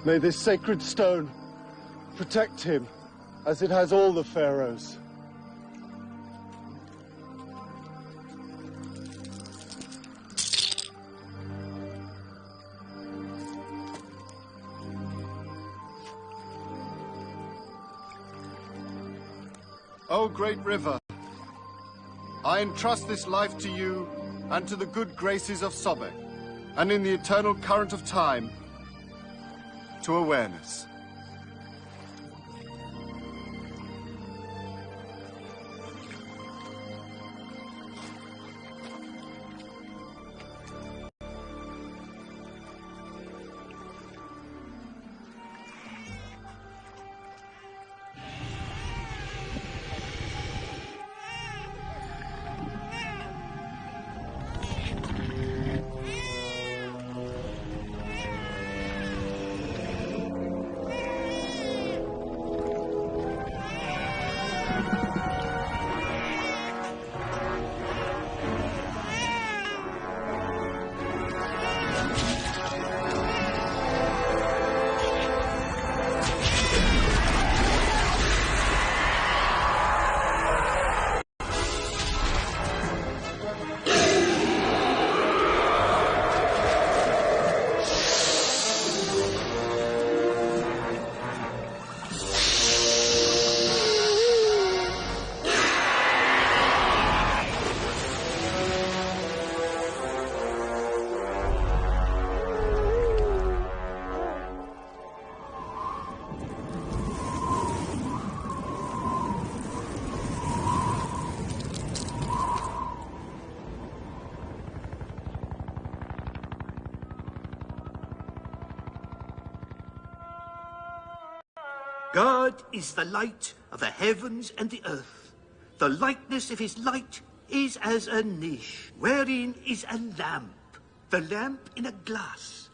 May this sacred stone protect him, as it has all the pharaohs. O great river, I entrust this life to you and to the good graces of Sobek, and in the eternal current of time, to awareness. God is the light of the heavens and the earth. The likeness of his light is as a niche, wherein is a lamp. The lamp in a glass.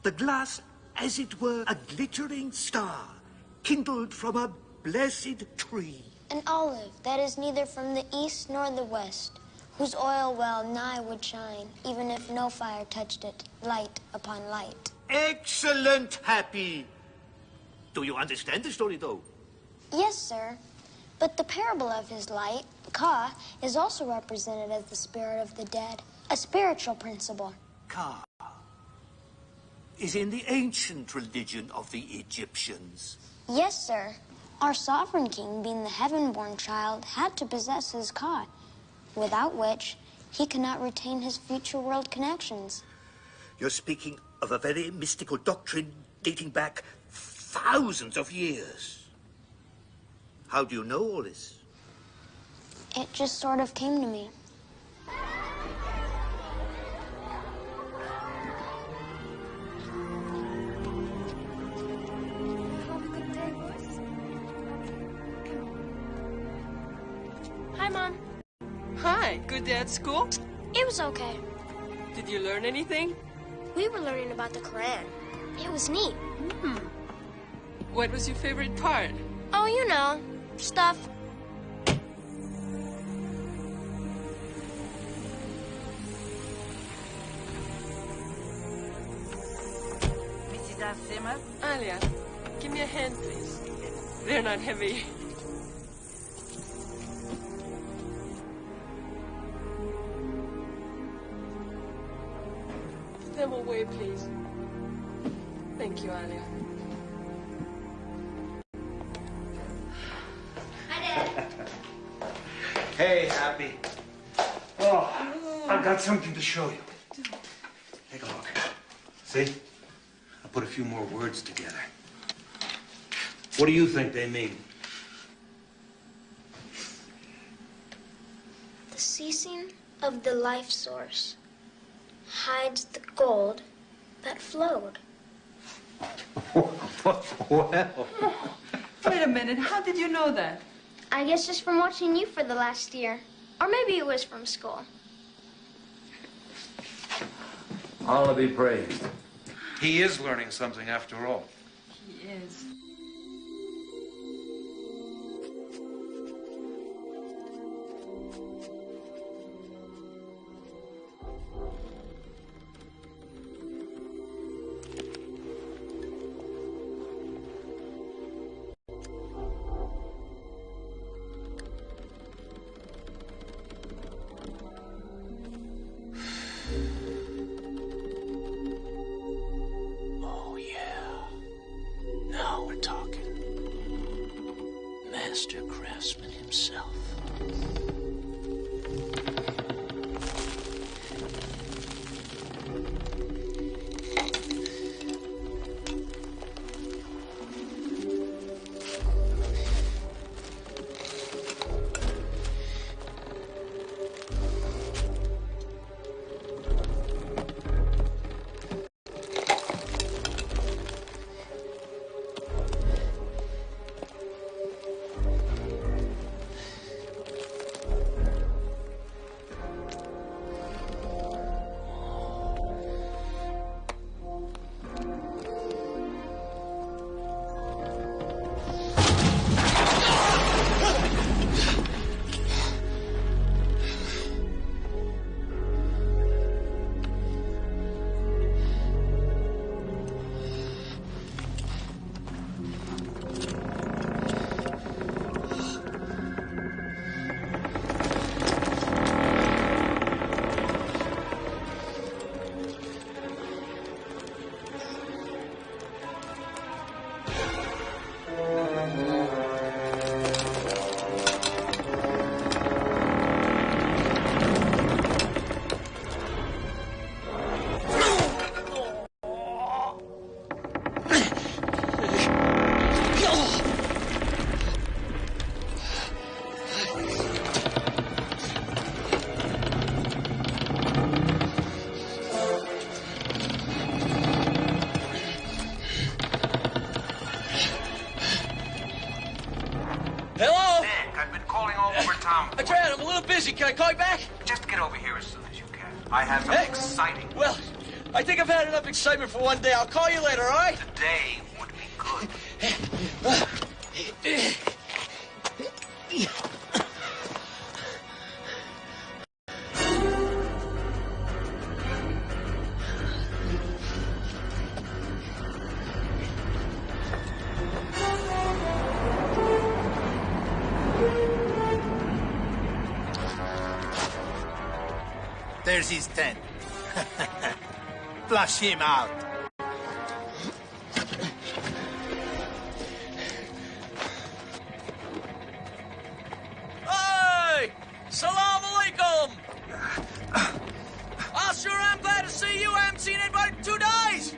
The glass, as it were, a glittering star, kindled from a blessed tree. An olive that is neither from the east nor the west, whose oil well nigh would shine, even if no fire touched it, light upon light. Excellent, Hapi. Do you understand the story, though? Yes, sir. But the parable of his light, Ka, is also represented as the spirit of the dead, a spiritual principle. Ka is in the ancient religion of the Egyptians. Yes, sir. Our sovereign king, being the heaven-born child, had to possess his Ka, without which he cannot retain his future world connections. You're speaking of a very mystical doctrine dating back thousands of years. How do you know all this? It just sort of came to me. Hi, Mom. Hi, good day at school? It was okay. Did you learn anything? We were learning about the Quran. It was neat. What was your favorite part? Oh, you know, stuff. Mrs. Al Simma? Alia, give me a hand, please. They're not heavy. Put them away, please. Thank you, Alia. Hey, Hapi. Oh, I've got something to show you. Take a look. See? I put a few more words together. What do you think they mean? The ceasing of the life source hides the gold that flowed. Well. Wait a minute, how did you know that? I guess just from watching you for the last year. Or maybe it was from school. Allah be praised. He is learning something after all. He is. busy. Can I call you back? Just get over here as soon as you can. I have something exciting. Well, I think I've had enough excitement for one day. I'll call you later, all right? Today would be good. There's his tent. Flush him out. Hey! Salam alaikum! I sure am glad to see you. I haven't seen anybody in 2 days.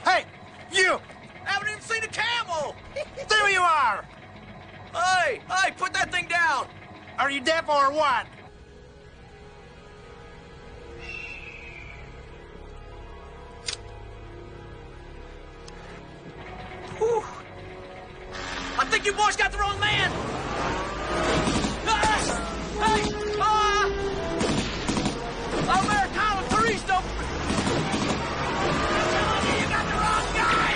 Hey, you! Haven't even seen a camel. There you are! Hey, put that thing down. Are you deaf or what? Whew. I think you boys got the wrong man. Americano Turisto. You got the wrong guy.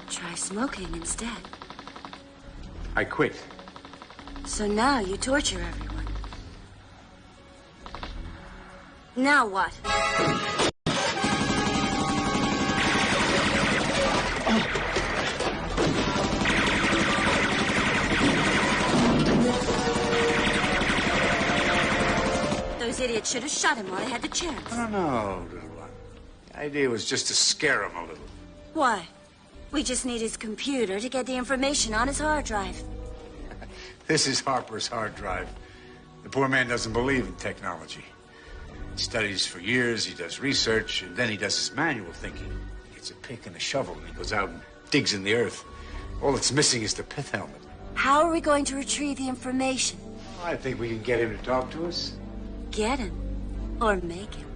Try smoking instead. I quit. So now you torture everyone. Now what? Those idiots should have shot him while they had the chance. No, little one. The idea was just to scare him a little. Why? We just need his computer to get the information on his hard drive. This is Harper's hard drive. The poor man doesn't believe in technology. He studies for years, he does research, and then he does his manual thinking. He gets a pick and a shovel, and he goes out and digs in the earth. All that's missing is the pith helmet. How are we going to retrieve the information? I think we can get him to talk to us. Get him. Or make him.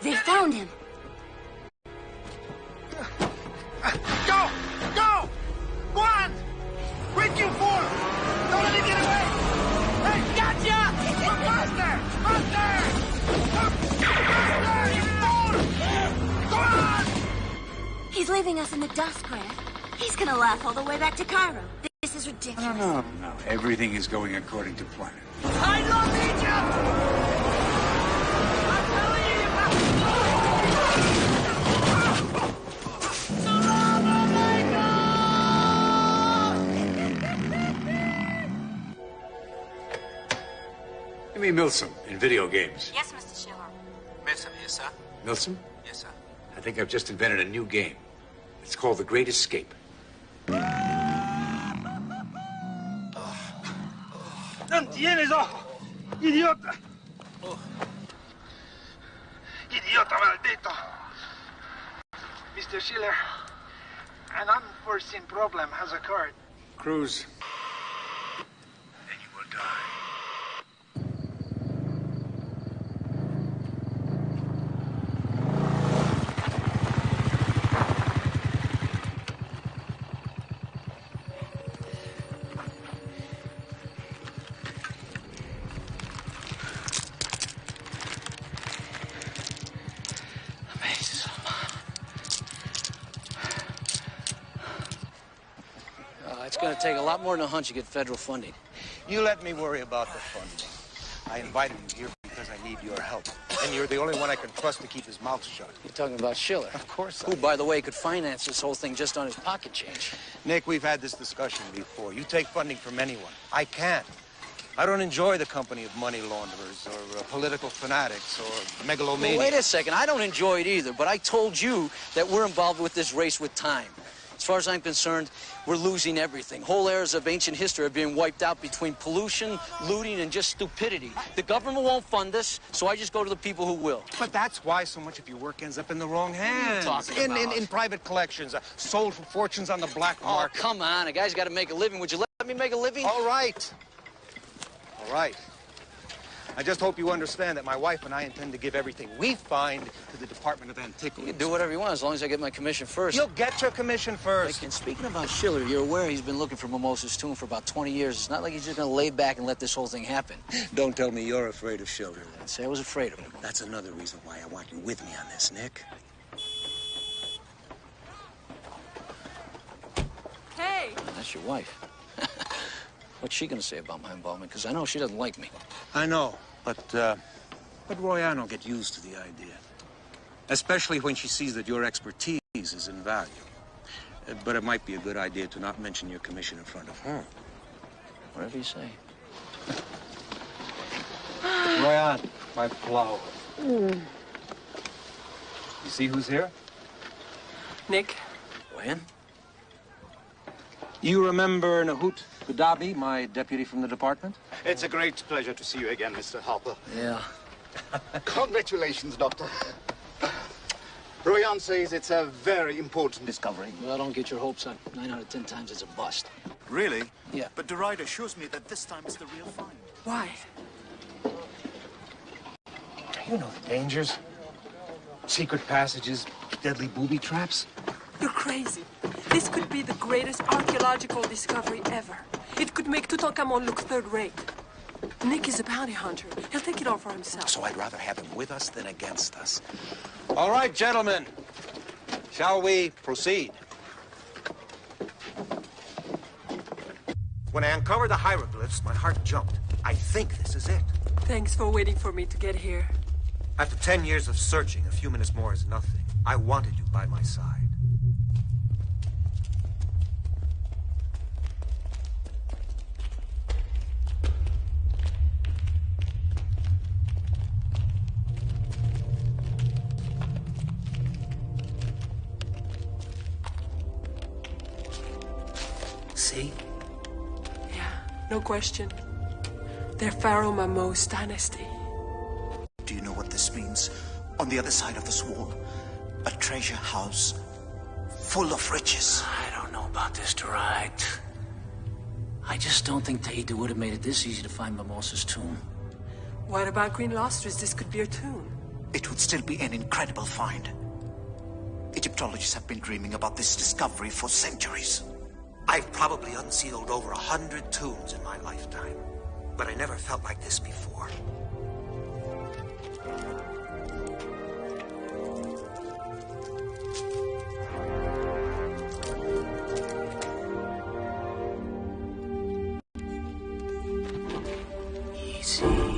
They found him. Go! Go! Go on! Wait, you fool! Don't let him get away! Hey, gotcha! Faster! Faster! Faster, you fool! Go on! He's leaving us in the dust, Grant. He's gonna laugh all the way back to Cairo. This is ridiculous. No. Everything is going according to plan. I love Egypt! Give me Milsom in video games. Yes, Mr. Schiller. Milsom, yes, sir? Milsom? Yes, sir. I think I've just invented a new game. It's called The Great Escape. ¡No tienes ojo! ¡Idiota! ¡Idiota maldito! Mr. Schiller, an unforeseen problem has occurred. Cruz. And you will die. It's going to take a lot more than a hunch to get federal funding. You let me worry about the funding. I invited you here because I need your help. And you're the only one I can trust to keep his mouth shut. You're talking about Schiller. Of course I Who, am. by the way, could finance this whole thing just on his pocket change. Nick, we've had this discussion before. You take funding from anyone. I can't. I don't enjoy the company of money launderers or political fanatics or megalomaniacs. Well, wait a second. I don't enjoy it either, but I told you that we're involved with this race with time. As far as I'm concerned, we're losing everything. Whole eras of ancient history are being wiped out between pollution, looting, and just stupidity. The government won't fund us, so I just go to the people who will. But that's why so much of your work ends up in the wrong hands. In private collections, sold for fortunes on the black market. Oh, come on. A guy's got to make a living. Would you let me make a living? All right. All right. I just hope you understand that my wife and I intend to give everything we find to the Department of Antiquities. You can do whatever you want as long as I get my commission first. You'll get your commission first. And speaking about Schiller, you're aware he's been looking for Mamose's tomb for about 20 years. It's not like he's just going to lay back and let this whole thing happen. Don't tell me you're afraid of Schiller. I didn't say I was afraid of him. That's another reason why I want you with me on this, Nick. Hey! That's your wife. What's she going to say about my involvement? Because I know she doesn't like me. I know, but Royan will get used to the idea. Especially when she sees that your expertise is in value. But it might be a good idea to not mention your commission in front of her. Whatever you say. Royan, my flower. You see who's here? Nick. Royan? You remember Nahut Gudabi, my deputy from the department? It's a great pleasure to see you again, Mr. Harper. Yeah. Congratulations, Doctor. Royan says it's a very important discovery. Well, don't get your hopes up. 9 out of 10 times it's a bust. Really? Yeah. But Duraid assures me that this time it's the real find. Why? You know the dangers. Secret passages, deadly booby traps. You're crazy. This could be the greatest archaeological discovery ever. It could make Tutankhamun look third-rate. Nick is a bounty hunter. He'll take it all for himself. So I'd rather have him with us than against us. All right, gentlemen. Shall we proceed? When I uncovered the hieroglyphs, my heart jumped. I think this is it. Thanks for waiting for me to get here. After 10 years of searching, a few minutes more is nothing. I wanted you by my side. See? Yeah, no question. They're Pharaoh Mamose dynasty. Do you know what this means? On the other side of this wall, a treasure house full of riches. I don't know about this, Duraid. I just don't think Taita would have made it this easy to find Mamose's tomb. What about Queen Lostris? This could be her tomb. It would still be an incredible find. Egyptologists have been dreaming about this discovery for centuries. I've probably unsealed over 100 tombs in my lifetime, but I never felt like this before. Easy.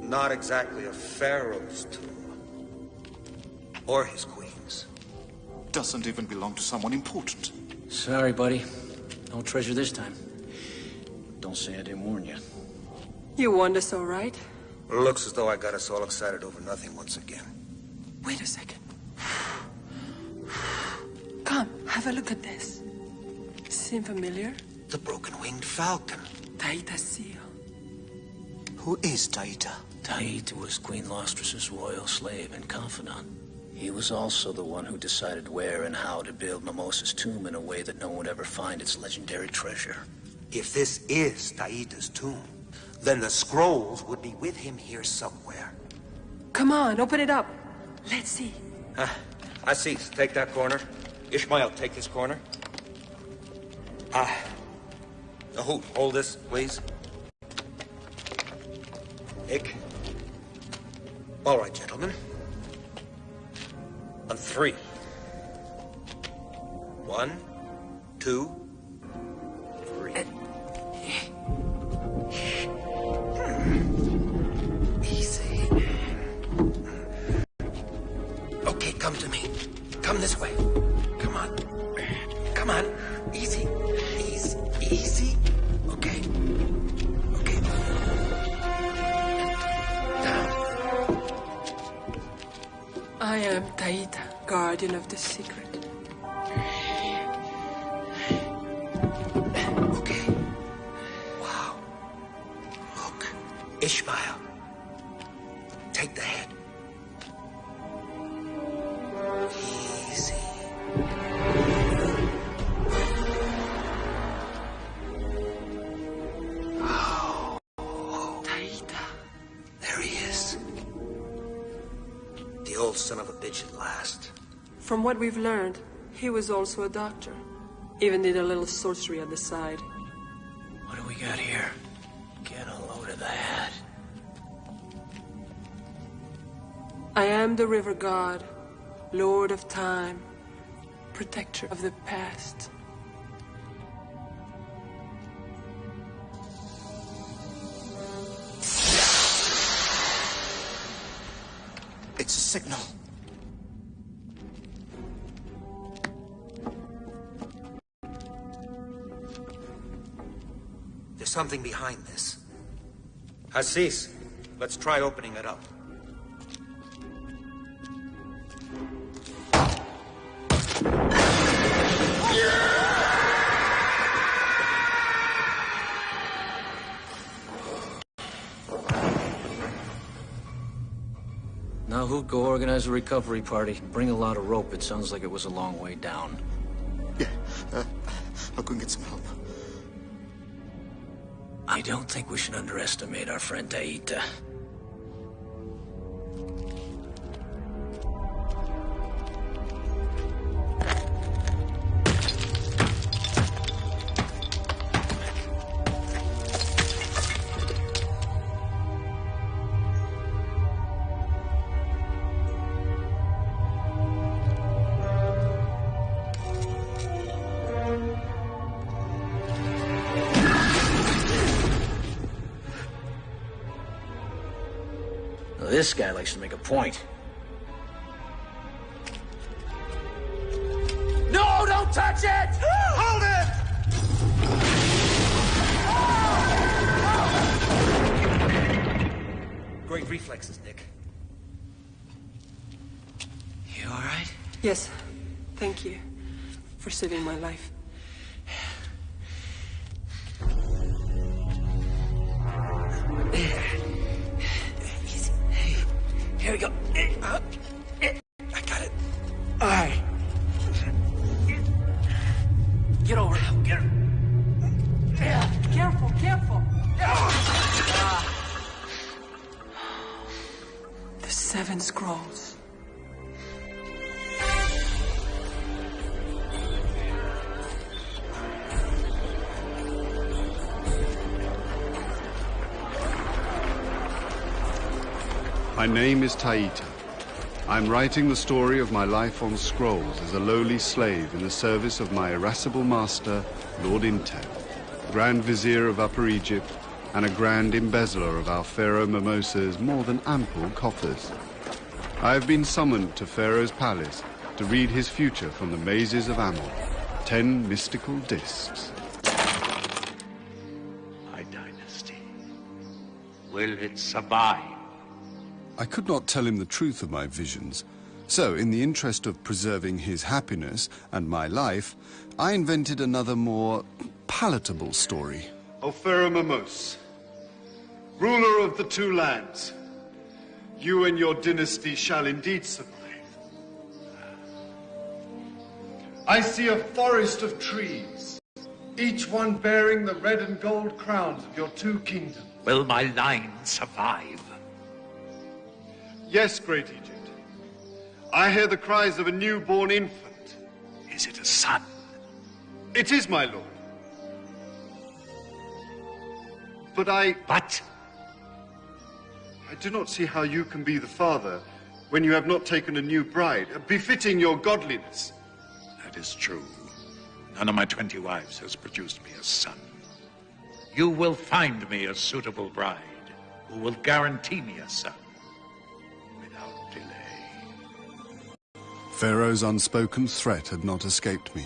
Not exactly a pharaoh's tomb. Or his queen's. Doesn't even belong to someone important. Sorry, buddy. No treasure this time. Don't say I didn't warn you. You warned us all right. Looks as though I got us all excited over nothing once again. Wait a second. Come, have a look at this. Seem familiar? The broken-winged falcon. Taita's seal. Who is Taita? Taita was Queen Lostris' royal slave and confidant. He was also the one who decided where and how to build Mamose's tomb in a way that no one would ever find its legendary treasure. If this is Taita's tomb, then the scrolls would be with him here somewhere. Come on, open it up. Let's see. Aziz, take that corner. Ishmael, take this corner. Nahut, hold this, please. Nick. All right, gentlemen. On 3. 1, 2, 3. Easy. Okay, come this way. Come on. Come on. Easy. Easy. Easy. Okay. Okay. Down. I am Taita, guardian of the secret. Okay. Wow. Look. Ishmael. Take the head. Easy. Oh. Taita. There he is. The old son of a bitch at last. From what we've learned, he was also a doctor. Even did a little sorcery on the side. What do we got here? Get a load of that. I am the river god, lord of time, protector of the past. It's a signal. There's something behind this. Aziz, let's try opening it up. Now who'd go organize a recovery party? Bring a lot of rope. It sounds like it was a long way down. Yeah, I'll go and get some help. I don't think we should underestimate our friend Taita. This guy likes to make a point. No, don't touch it! Hold it! Great reflexes, Nick. You all right? Yes, thank you for saving my life. Here we go. I got it. All right. Get over now. Get her. Yeah, careful, careful. The 7 scrolls. My name is Taita. I'm writing the story of my life on scrolls as a lowly slave in the service of my irascible master, Lord Intel, Grand Vizier of Upper Egypt, and a grand embezzler of our Pharaoh Mamose's more than ample coffers. I have been summoned to Pharaoh's palace to read his future from the mazes of Ammon, 10 mystical discs. My dynasty, will it survive? I could not tell him the truth of my visions, so in the interest of preserving his happiness and my life, I invented another more palatable story. O Pharaoh Mamose, ruler of the 2 lands, you and your dynasty shall indeed survive. I see a forest of trees, each one bearing the red and gold crowns of your 2 kingdoms. Will my line survive? Yes, great Egypt. I hear the cries of a newborn infant. Is it a son? It is, my lord. But I do not see how you can be the father when you have not taken a new bride, befitting your godliness. That is true. None of my 20 wives has produced me a son. You will find me a suitable bride who will guarantee me a son. Pharaoh's unspoken threat had not escaped me.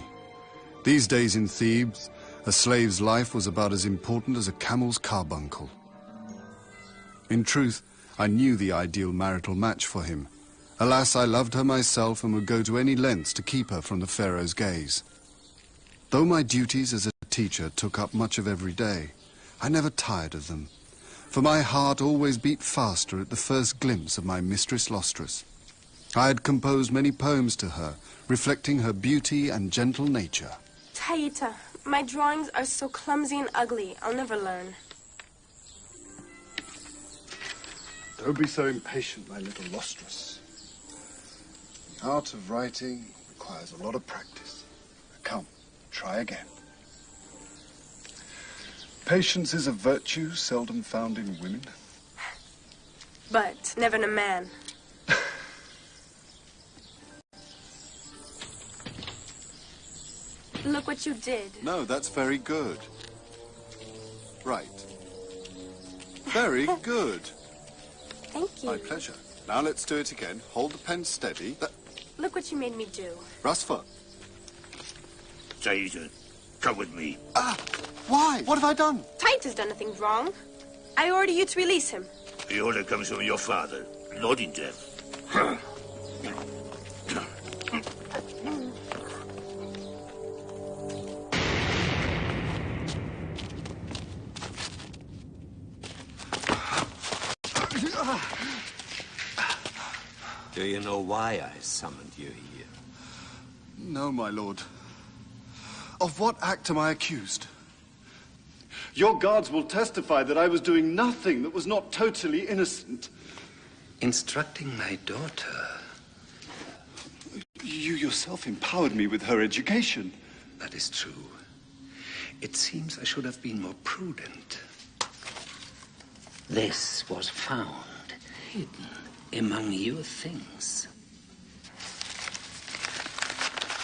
These days in Thebes, a slave's life was about as important as a camel's carbuncle. In truth, I knew the ideal marital match for him. Alas, I loved her myself and would go to any lengths to keep her from the Pharaoh's gaze. Though my duties as a teacher took up much of every day, I never tired of them, for my heart always beat faster at the first glimpse of my mistress Lostris. I had composed many poems to her, reflecting her beauty and gentle nature. Taita, my drawings are so clumsy and ugly, I'll never learn. Don't be so impatient, my little Lostris. The art of writing requires a lot of practice. Come, try again. Patience is a virtue seldom found in women. But never in a man. Look what you did. No, that's very good. Right. Very good. Thank you. My pleasure. Now let's do it again. Hold the pen steady. Look what you made me do. Rasfa. Taita, come with me. Ah! Why? What have I done? Taita's done nothing wrong. I order you to release him. The order comes from your father, not in death. Do you know why I summoned you here? No, my lord. Of what act am I accused? Your guards will testify that I was doing nothing that was not totally innocent. Instructing my daughter. You yourself empowered me with her education. That is true. It seems I should have been more prudent. This was found hidden among your things.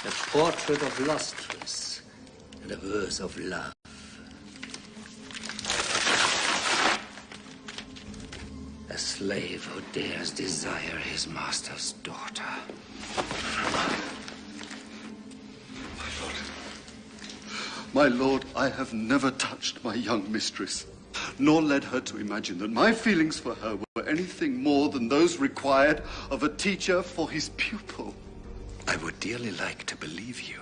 A portrait of Lostris and a verse of love. A slave who dares desire his master's daughter. My lord, I have never touched my young mistress, nor led her to imagine that my feelings for her were anything more than those required of a teacher for his pupil. I would dearly like to believe you.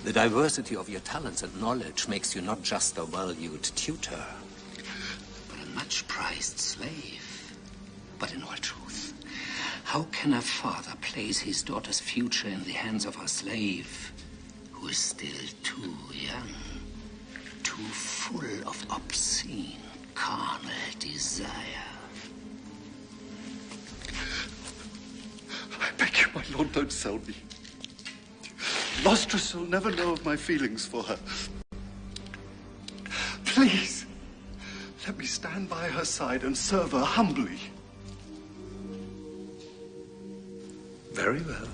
The diversity of your talents and knowledge makes you not just a valued tutor, but a much-prized slave. But in all truth, how can a father place his daughter's future in the hands of a slave who is still too young, too full of obscene, carnal desire? I beg you, my lord, don't sell me. Lostris will never know of my feelings for her. Please, let me stand by her side and serve her humbly. Very well.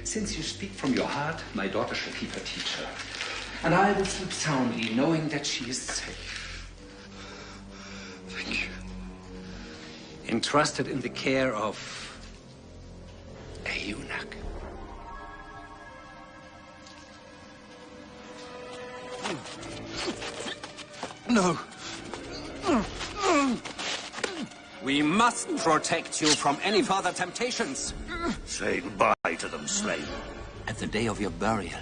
Since you speak from your heart, my daughter shall keep her teacher. And I will sleep soundly, knowing that she is safe. Thank you. Entrusted in the care of a eunuch. No. We must protect you from any further temptations. Say goodbye to them, slave. At the day of your burial,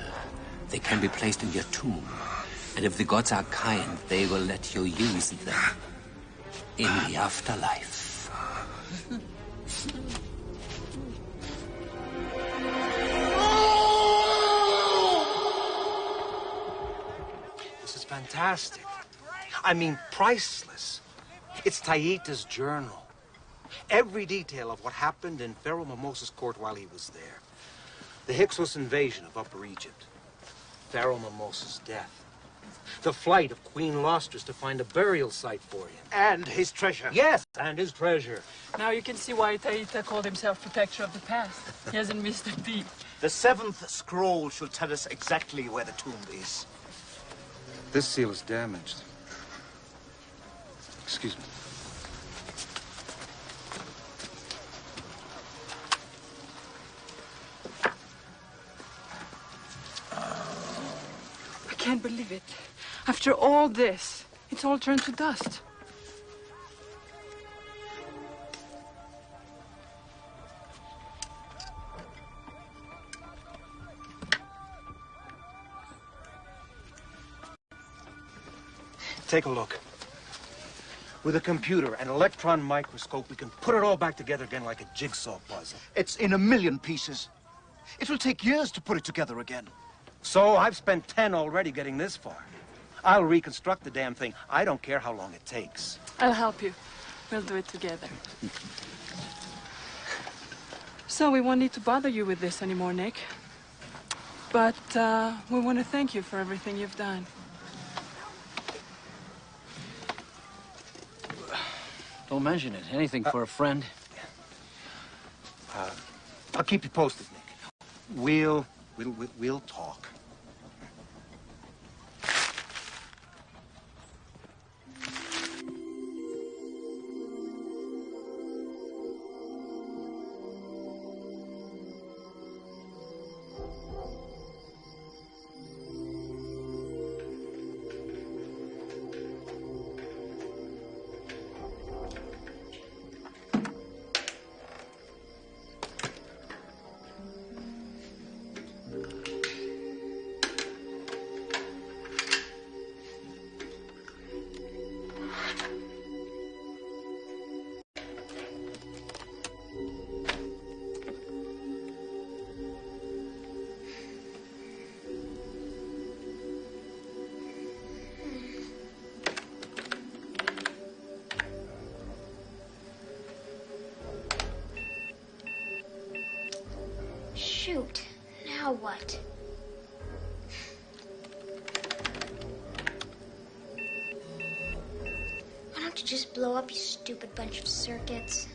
they can be placed in your tomb. And if the gods are kind, they will let you use them in the afterlife. This is fantastic. I mean, priceless. It's Taita's journal. Every detail of what happened in Pharaoh Mamose's court while he was there. The Hyksos invasion of Upper Egypt. Pharaoh Mamose's death. The flight of Queen Lostris to find a burial site for him. And his treasure. Yes, and his treasure. Now you can see why Taita called himself protector of the past. He hasn't missed a beat. The 7th scroll shall tell us exactly where the tomb is. This seal is damaged. Excuse me. can't believe it. After all this, it's all turned to dust. Take a look. With a computer and electron microscope, we can put it all back together again like a jigsaw puzzle. It's in a million pieces. It will take years to put it together again. So I've spent 10 already getting this far. I'll reconstruct the damn thing. I don't care how long it takes. I'll help you. We'll do it together. So we won't need to bother you with this anymore, Nick. But we want to thank you for everything you've done. Don't mention it. Anything for a friend. I'll keep you posted, Nick. We'll talk. Shoot. Now what? Why don't you just blow up, you stupid bunch of circuits?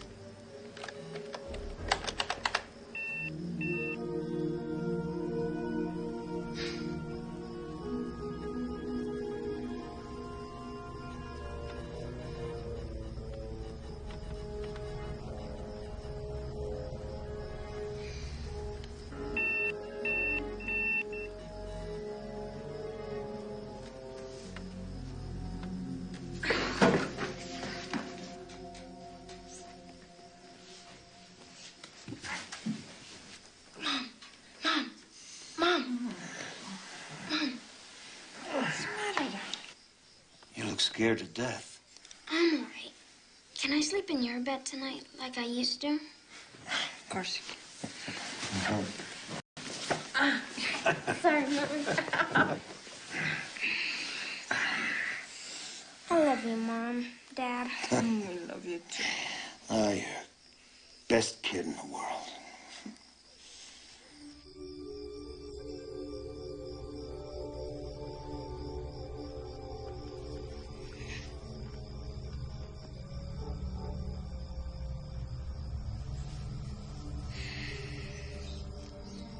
Scared to death. I'm all right. Can I sleep in your bed tonight like I used to? Of course you can. Sorry, Mom. I love you, Mom, Dad. I love you too. Oh, you're best kid in the world.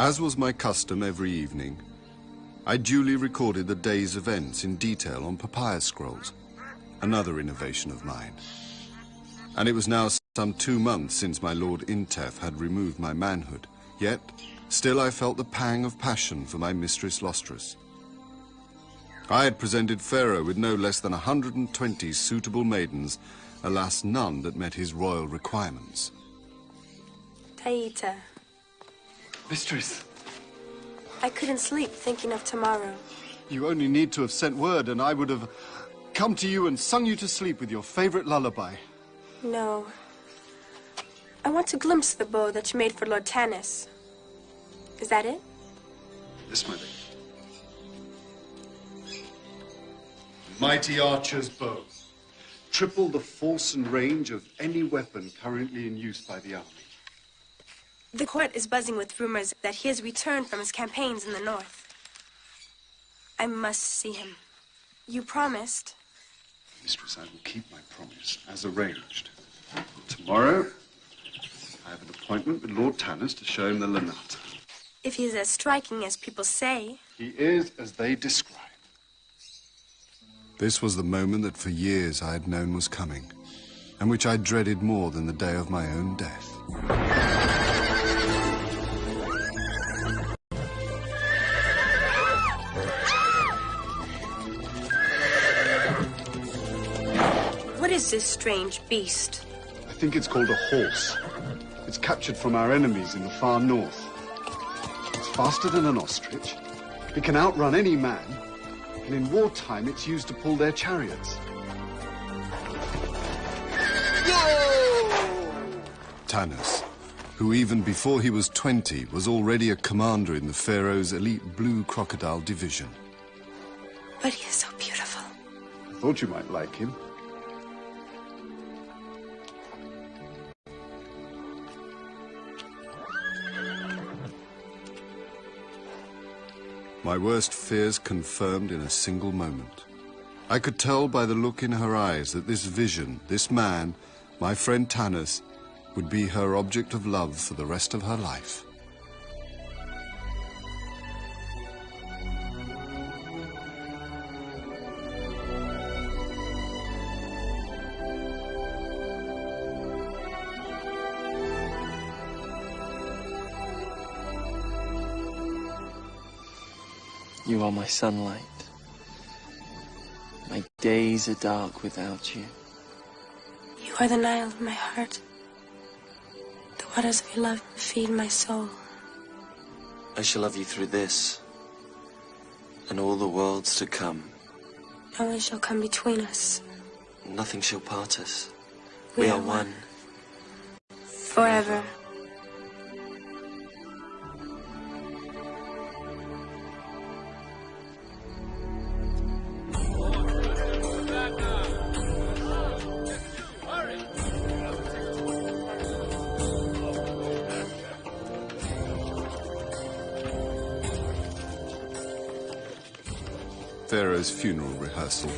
As was my custom every evening, I duly recorded the day's events in detail on papyrus scrolls, another innovation of mine. And it was now some 2 months since my Lord Intef had removed my manhood, yet still I felt the pang of passion for my mistress Lostris. I had presented Pharaoh with no less than 120 suitable maidens, alas, none that met his royal requirements. Taita. Mistress. I couldn't sleep thinking of tomorrow. You only need to have sent word and I would have come to you and sung you to sleep with your favorite lullaby. No. I want to glimpse the bow that you made for Lord Tanus. Is that it? Yes, my lady. Mighty archer's bow. Triple the force and range of any weapon currently in use by the army. The court is buzzing with rumors that he has returned from his campaigns in the north. I must see him. You promised. Mistress, I will keep my promise, as arranged. Tomorrow, I have an appointment with Lord Tanus to show him the Lanata. If he is as striking as people say. He is as they describe. This was the moment that for years I had known was coming, and which I dreaded more than the day of my own death. is this strange beast? I think it's called a horse. It's captured from our enemies in the far north. It's faster than an ostrich. It can outrun any man. And in wartime, it's used to pull their chariots. Tanus, who even before he was 20 was already a commander in the Pharaoh's elite blue crocodile division. But he is so beautiful. I thought you might like him. My worst fears confirmed in a single moment. I could tell by the look in her eyes that this vision, this man, my friend Tanus, would be her object of love for the rest of her life. You are my sunlight. My days are dark without you. You are the Nile of my heart. The waters of your love feed my soul. I shall love you through this, and all the worlds to come. No one shall come between us. Nothing shall part us. We are one. Forever. Pharaoh's funeral rehearsal.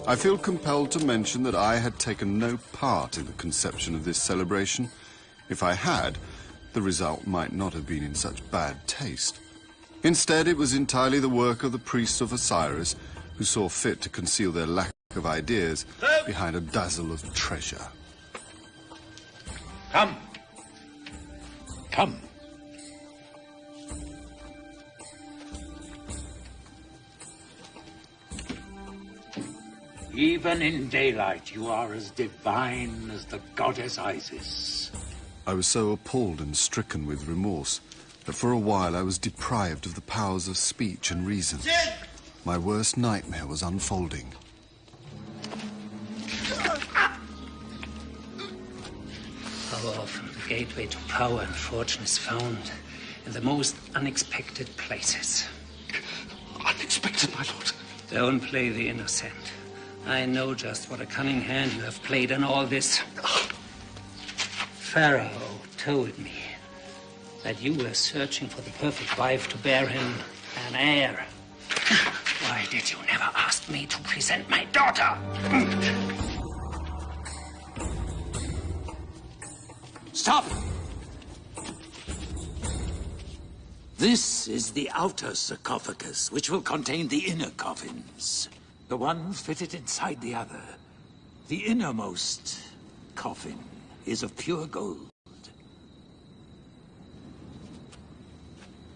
I feel compelled to mention that I had taken no part in the conception of this celebration. If I had, the result might not have been in such bad taste. Instead, it was entirely the work of the priests of Osiris, who saw fit to conceal their lack of ideas behind a dazzle of treasure. Come. Come. Even in daylight, you are as divine as the goddess Isis. I was so appalled and stricken with remorse that for a while I was deprived of the powers of speech and reason. My worst nightmare was unfolding. How often the gateway to power and fortune is found in the most unexpected places. Unexpected, my lord. Don't play the innocent. I know just what a cunning hand you have played in all this. Pharaoh told me that you were searching for the perfect wife to bear him an heir. Why did you never ask me to present my daughter? Stop! This is the outer sarcophagus, which will contain the inner coffins. The one fitted inside the other. The innermost coffin is of pure gold.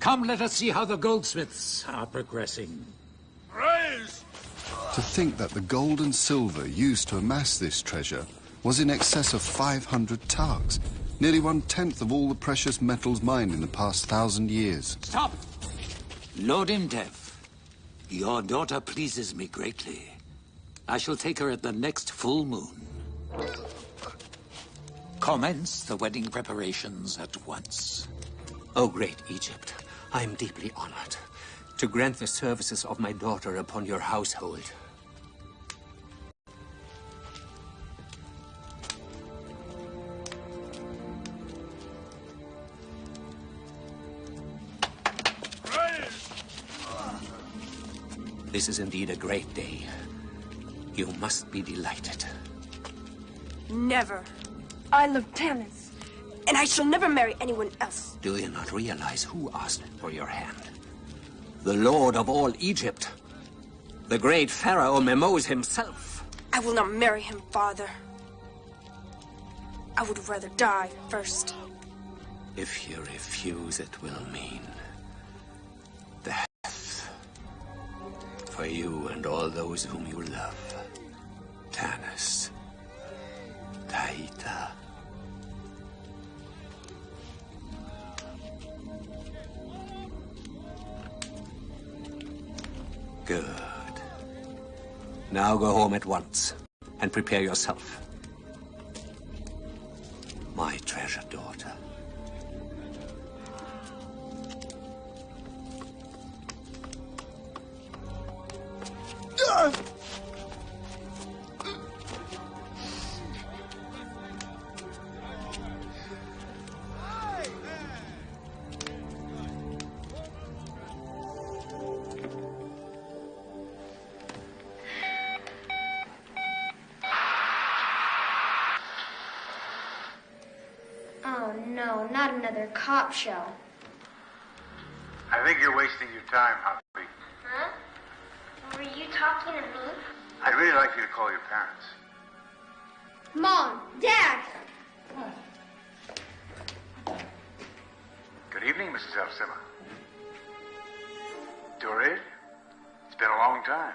Come, let us see how the goldsmiths are progressing. Raise! To think that the gold and silver used to amass this treasure was in excess of 500 tags, nearly 1/10 of all the precious metals mined in the past 1,000 years. Stop! Lord Imdev, your daughter pleases me greatly. I shall take her at the next full moon. Commence the wedding preparations at once. O great Egypt, I am deeply honored to grant the services of my daughter upon your household. This is indeed a great day. You must be delighted. Never. I love Tanus, and I shall never marry anyone else. Do you not realize who asked for your hand? The Lord of all Egypt. The great Pharaoh Mamose himself. I will not marry him, father. I would rather die first. If you refuse, it will mean death. For you and all those whom you love. Tanus, Taita. Good. Now go home at once and prepare yourself. My treasured daughter. Oh no, not another cop show. I think you're wasting your time, Hapi. Huh? Were you talking to me? I'd really like you to call your parents. Mom, Dad! Good evening, Mrs. Al Simma. Duraid? It's been a long time.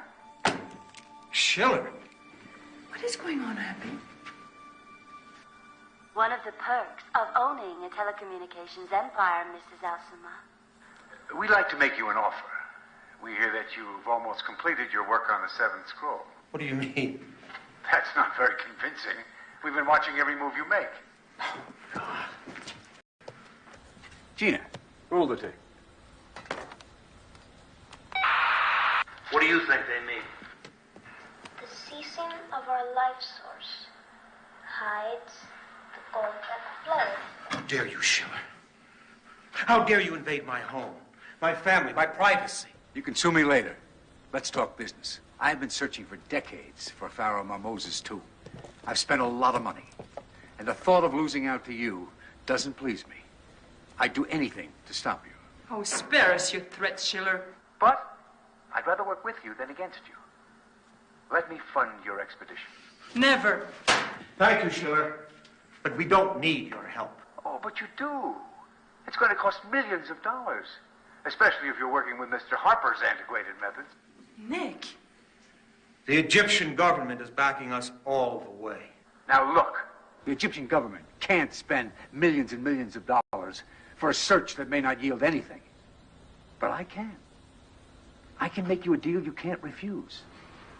Schiller? What is going on, Hapi? One of the perks of owning a telecommunications empire, Mrs. Al Simma. We'd like to make you an offer. We hear that you've almost completed your work on the Seventh Scroll. What do you mean? That's not very convincing. We've been watching every move you make. Gina, roll the tape. What do you think they mean? The ceasing of our life source hides the gold that flows. How dare you, Schiller? How dare you invade my home, my family, my privacy? You can sue me later. Let's talk business. I've been searching for decades for Pharaoh Mamose's tomb. I've spent a lot of money. And the thought of losing out to you doesn't please me. I'd do anything to stop you. Oh, spare us your threats, Schiller. But I'd rather work with you than against you. Let me fund your expedition. Never. Thank you, Schiller. But we don't need your help. Oh, but you do. It's going to cost millions of dollars. Especially if you're working with Mr. Harper's antiquated methods. Nick. The Egyptian government is backing us all the way. Now look. The Egyptian government can't spend millions and millions of dollars for a search that may not yield anything. But I can. I can make you a deal you can't refuse.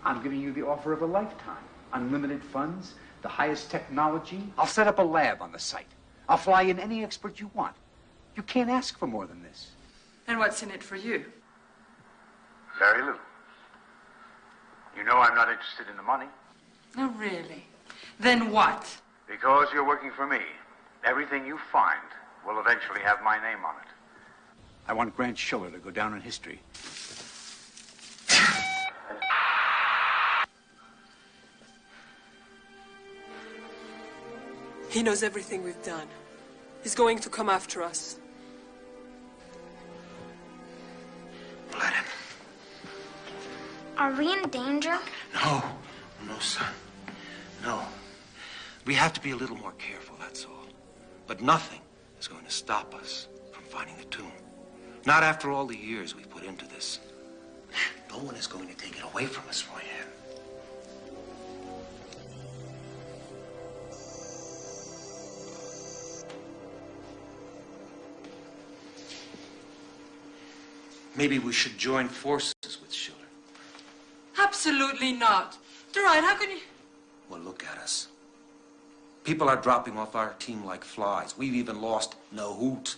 I'm giving you the offer of a lifetime. Unlimited funds, the highest technology. I'll set up a lab on the site. I'll fly in any expert you want. You can't ask for more than this. And what's in it for you? Very little. You know I'm not interested in the money. Oh, really? Then what? Because you're working for me. Everything you find will eventually have my name on it. I want Grant Schiller to go down in history. He knows everything we've done. He's going to come after us. Let him. Are we in danger? No. No, son. No. We have to be a little more careful, that's all. But nothing is going to stop us from finding the tomb. Not after all the years we've put into this. No one is going to take it away from us, Royan. Maybe we should join forces with Schiller. Absolutely not. Duraid, how can you... Well, look at us. People are dropping off our team like flies. We've even lost Nahoot.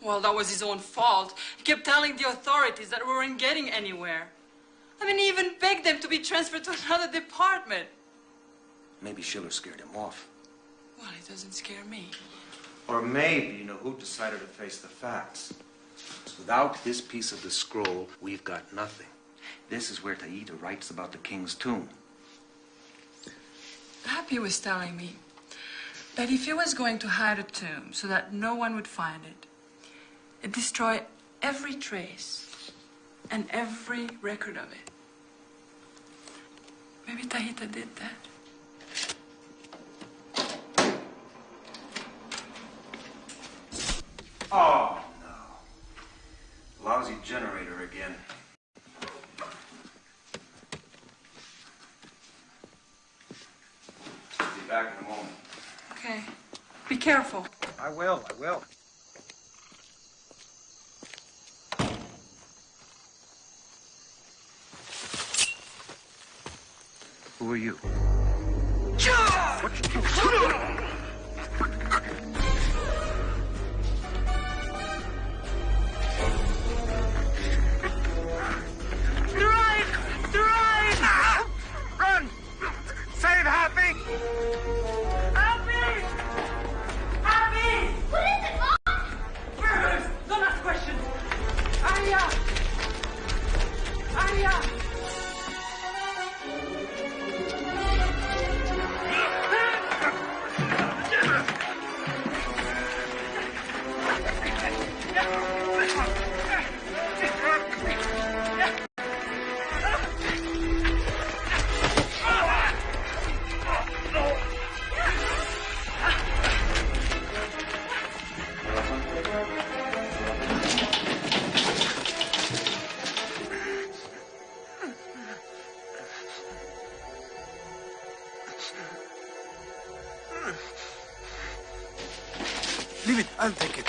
Well, that was his own fault. He kept telling the authorities that we weren't getting anywhere. I mean, he even begged them to be transferred to another department. Maybe Schiller scared him off. Well, it doesn't scare me. Or maybe Nahoot decided to face the facts. Without this piece of the scroll, we've got nothing. This is where Taita writes about the king's tomb. Hapi was telling me that if he was going to hide a tomb so that no one would find it, it'd destroy every trace and every record of it. Maybe Taita did that. Oh, no. Lousy generator again. Be back in a moment. Okay. Be careful. I will, I will. Who are you? Duraid! Duraid! Run! Save Hapi! Hapi! Hapi! What is it, Mom? Burgers! Don't ask questions! Aria! Aria! Leave it, I'll take it.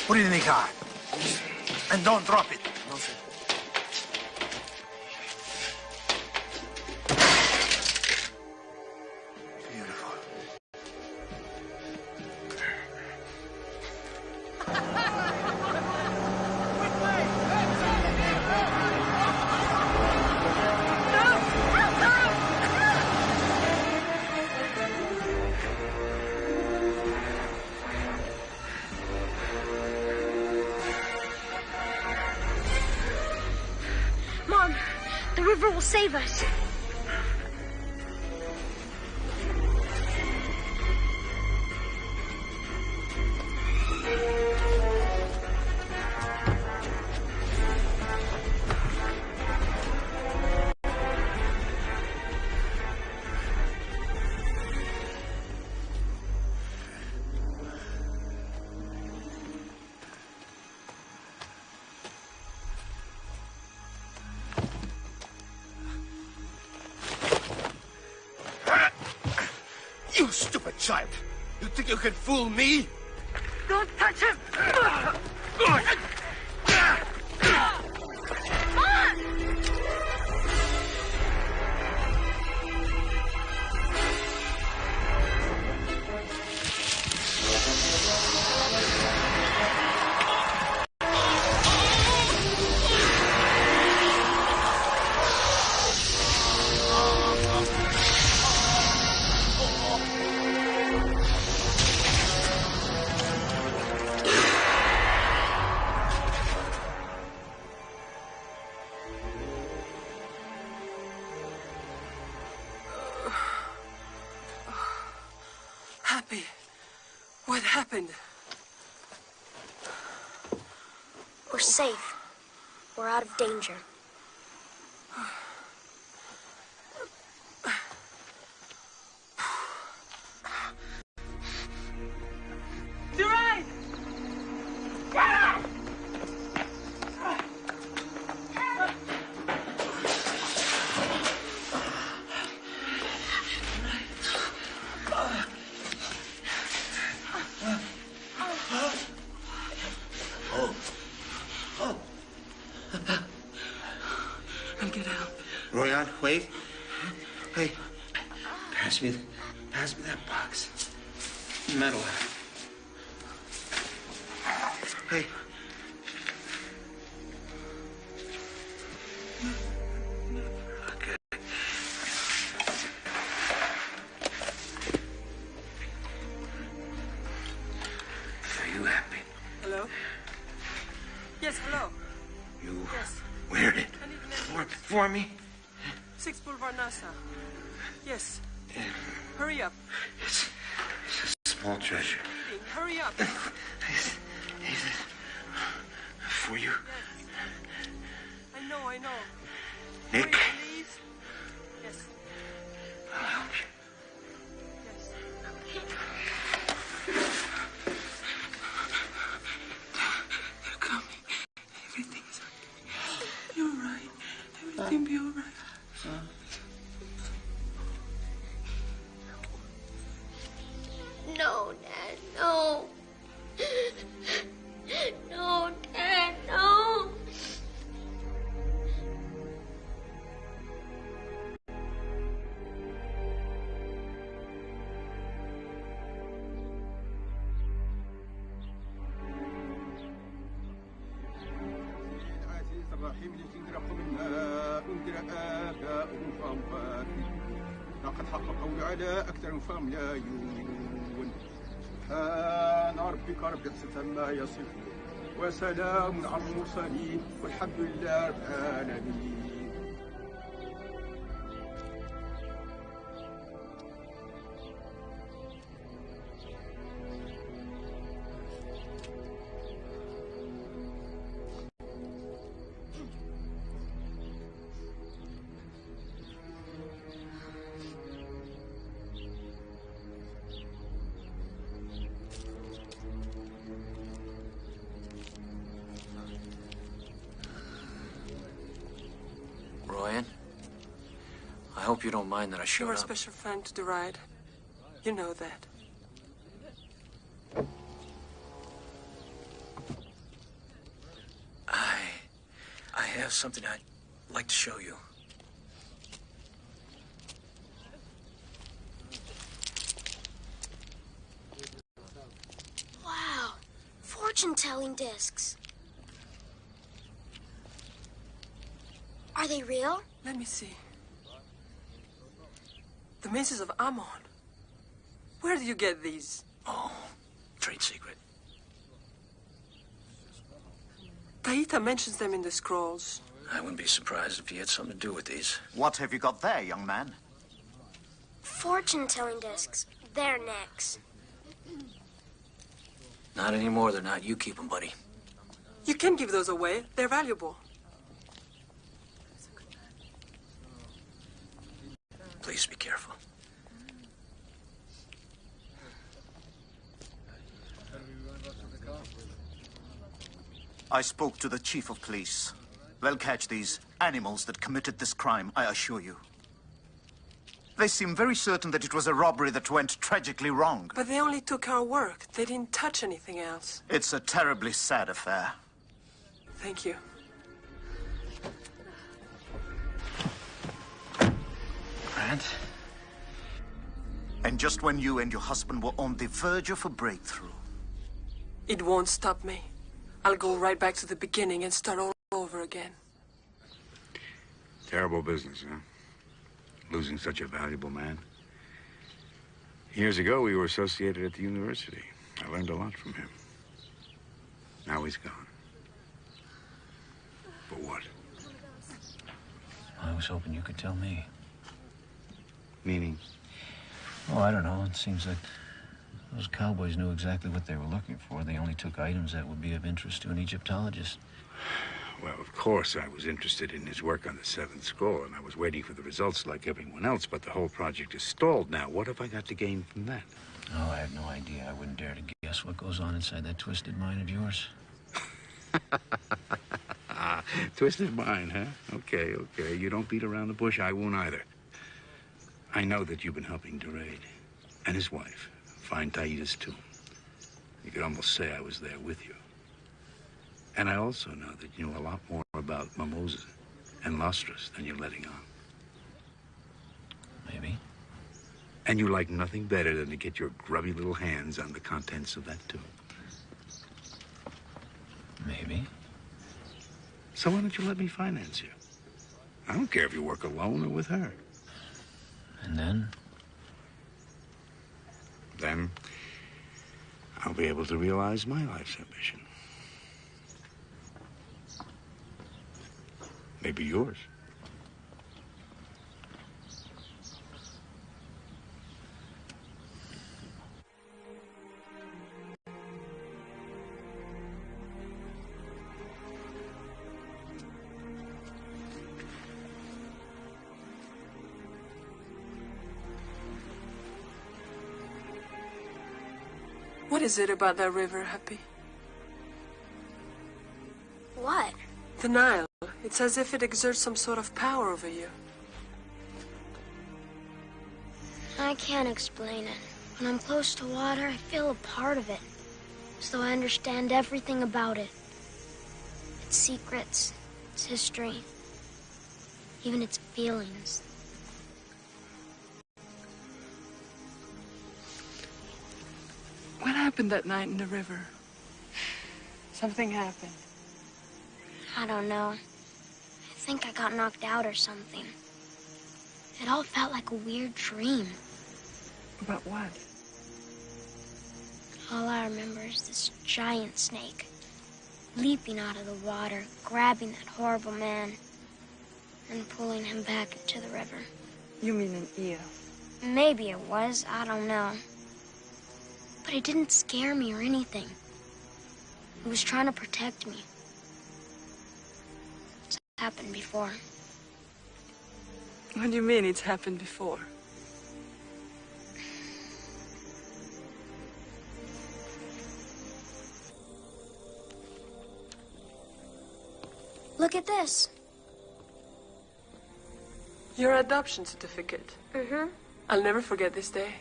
Put it in the car. And don't drop it. No, sir. Beautiful. Mom, the river will save us. You stupid child! You think you can fool me? Don't touch him! Hapi, what happened? We're safe. We're out of danger. Duraid! I'll get out. Royan, wait. Hey, pass me that box. Metal. Hey. Okay. Are you happy? Hello? Yes, hello. You Yes. wear it I need an ambulance. for me? 6 Boulevard Nassau. Yes. Hurry up. It's a small treasure. Hurry up. Is it for you? I know, I know. Nick? Hurry, please. Yes. I'll help you. Yes. They're coming. Everything's okay. You're right. Everything be all right. الرحيم الذي خلق منا أنذر آباؤهم فهم غافلون لقد حق القول على أكثر فهم لا يؤمنون سبحان ربك رب العزة عما يصفون وسلام على المرسلين والحمد لله رب العالمين. Royan, I hope you don't mind that I showed You're a up. special friend to Duraid. You know that. I have something I'd like to show you. Wow, fortune-telling discs. Are they real? Let me see. The mazes of Ammon. Where do you get these? Oh, trade secret. Taita mentions them in the scrolls. I wouldn't be surprised if he had something to do with these. What have you got there, young man? Fortune-telling discs. They're necks. Not anymore, they're not. You keep them, buddy. You can give those away. They're valuable. Please be careful. I spoke to the chief of police. They'll catch these animals that committed this crime, I assure you. They seem very certain that it was a robbery that went tragically wrong. But they only took our work. They didn't touch anything else. It's a terribly sad affair. Thank you. Grant? And just when you and your husband were on the verge of a breakthrough. It won't stop me. I'll go right back to the beginning and start all over again. Terrible business, huh? Losing such a valuable man. Years ago, we were associated at the university. I learned a lot from him. Now he's gone. But what? I was hoping you could tell me. Meaning? Oh, I don't know. It seems like those cowboys knew exactly what they were looking for. They only took items that would be of interest to an Egyptologist. Well, of course, I was interested in his work on the seventh scroll, and I was waiting for the results like everyone else, but the whole project is stalled now. What have I got to gain from that? Oh, I have no idea. I wouldn't dare to guess what goes on inside that twisted mind of yours. Twisted mind, huh? Okay. You don't beat around the bush. I won't either. I know that you've been helping Duraid and his wife find Taita's tomb. You could almost say I was there with you. And I also know that you know a lot more about Mamose and Lostris than you're letting on. Maybe. And you like nothing better than to get your grubby little hands on the contents of that tomb. Maybe. So why don't you let me finance you? I don't care if you work alone or with her. And then? Then I'll be able to realize my life's ambition. Maybe yours. What is it about that river, Hapi? What? The Nile. It's as if it exerts some sort of power over you. I can't explain it. When I'm close to water, I feel a part of it. As though I understand everything about it. Its secrets, its history, even its feelings. What happened that night in the river? Something happened. I don't know. think I got knocked out or something. It all felt like a weird dream. About what? All I remember is this giant snake leaping out of the water, grabbing that horrible man, and pulling him back into the river. You mean an eel? Maybe it was, I don't know. But it didn't scare me or anything. It was trying to protect me. It's happened before. What do you mean it's happened before? Look at this. Your adoption certificate. Mm-hmm. I'll never forget this day.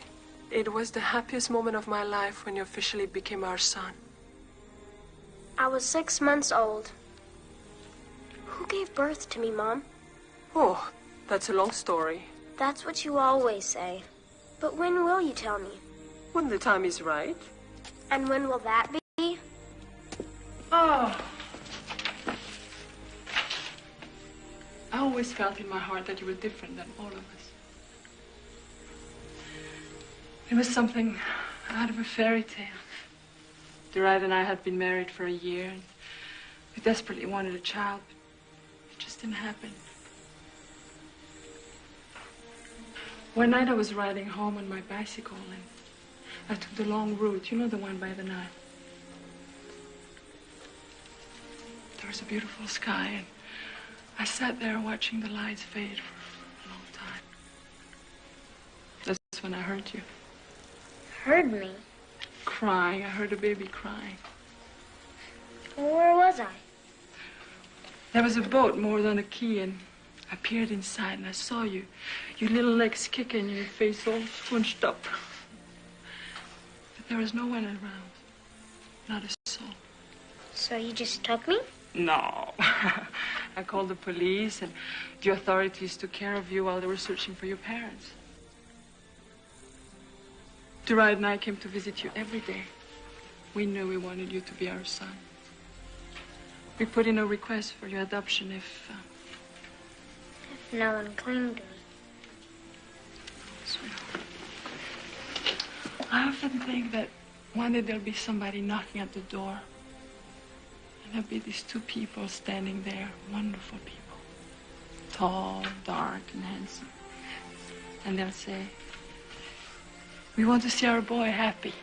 It was the happiest moment of my life when you officially became our son. I was 6 months old. Who gave birth to me, Mom? Oh, that's a long story. That's what you always say. But when will you tell me? When the time is right. And when will that be? Oh. I always felt in my heart that you were different than all of us. It was something out of a fairy tale. Duraid and I had been married for a year, and we desperately wanted a child, but it just didn't happen. One night I was riding home on my bicycle, and I took the long route, you know, the one by the Nile. There was a beautiful sky, and I sat there watching the lights fade for a long time. That's when I heard you. Heard me? Crying. I heard a baby crying. Where was I? There was a boat moored on a quay, and I peered inside, and I saw you. Your little legs kicking, your face all scrunched up. But there was no one around. Not a soul. So you just took me? No. I called the police, and the authorities took care of you while they were searching for your parents. Duraid and I came to visit you every day. We knew we wanted you to be our son. We put in a request for your adoption if no one claimed me. I often think that one day there'll be somebody knocking at the door. And there'll be these two people standing there, wonderful people. Tall, dark, and handsome. And they'll say, "We want to see our boy happy."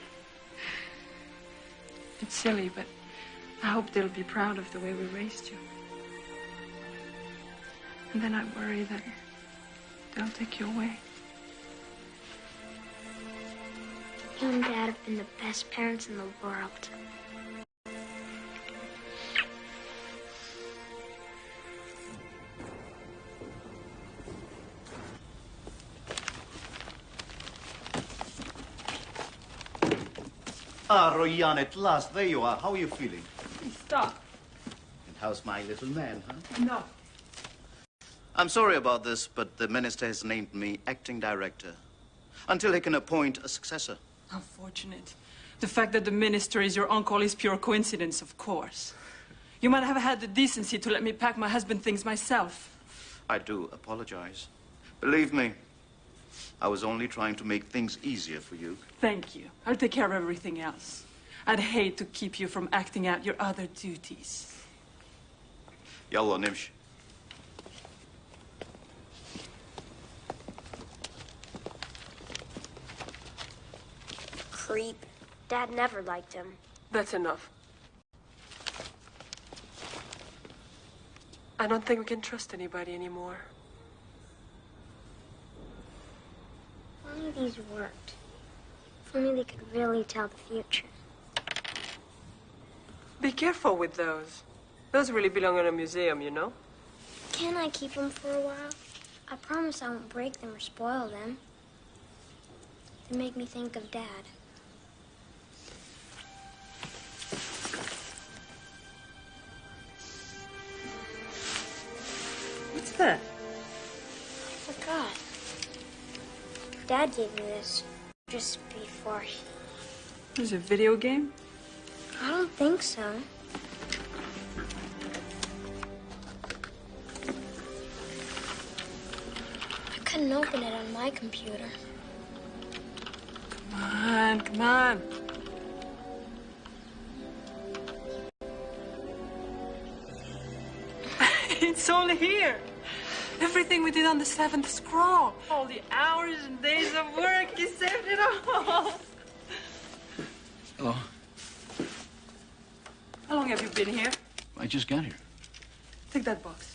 It's silly, but I hope they'll be proud of the way we raised you. And then I worry that they'll take you away. You and Dad have been the best parents in the world. Ah, Royan, at last, there you are. How are you feeling? Stop. And how's my little man, huh? No. I'm sorry about this, but the minister has named me acting director until he can appoint a successor. How fortunate. The fact that the minister is your uncle is pure coincidence, of course. You might have had the decency to let me pack my husband's things myself. I do apologize. Believe me, I was only trying to make things easier for you. Thank you. I'll take care of everything else. I'd hate to keep you from acting out your other duties. Yalla, nimsh. Creep. Dad never liked him. That's enough. I don't think we can trust anybody anymore. If only these worked. If only they could really tell the future. Be careful with those. Those really belong in a museum, you know? Can I keep them for a while? I promise I won't break them or spoil them. They make me think of Dad. What's that? I forgot. Dad gave me this just before he... Is it a video game? I don't think so. couldn't open it on my computer. Come on, come on. It's all here. Everything we did on the 7th scroll. All the hours and days of work, you saved it all. Hello. How long have you been here? I just got here. Take that box.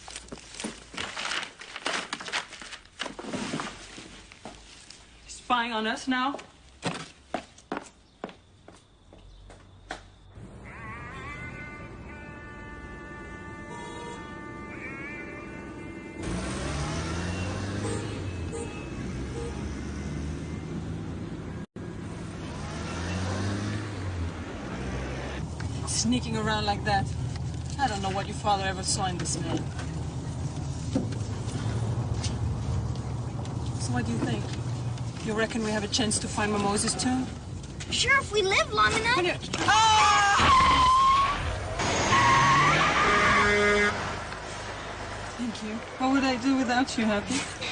Spying on us now? Sneaking around like that. I don't know what your father ever saw in this man. So what do you think? You reckon we have a chance to find Mamose's tomb? Sure, if we live long enough. Thank you. What would I do without you, Hapi?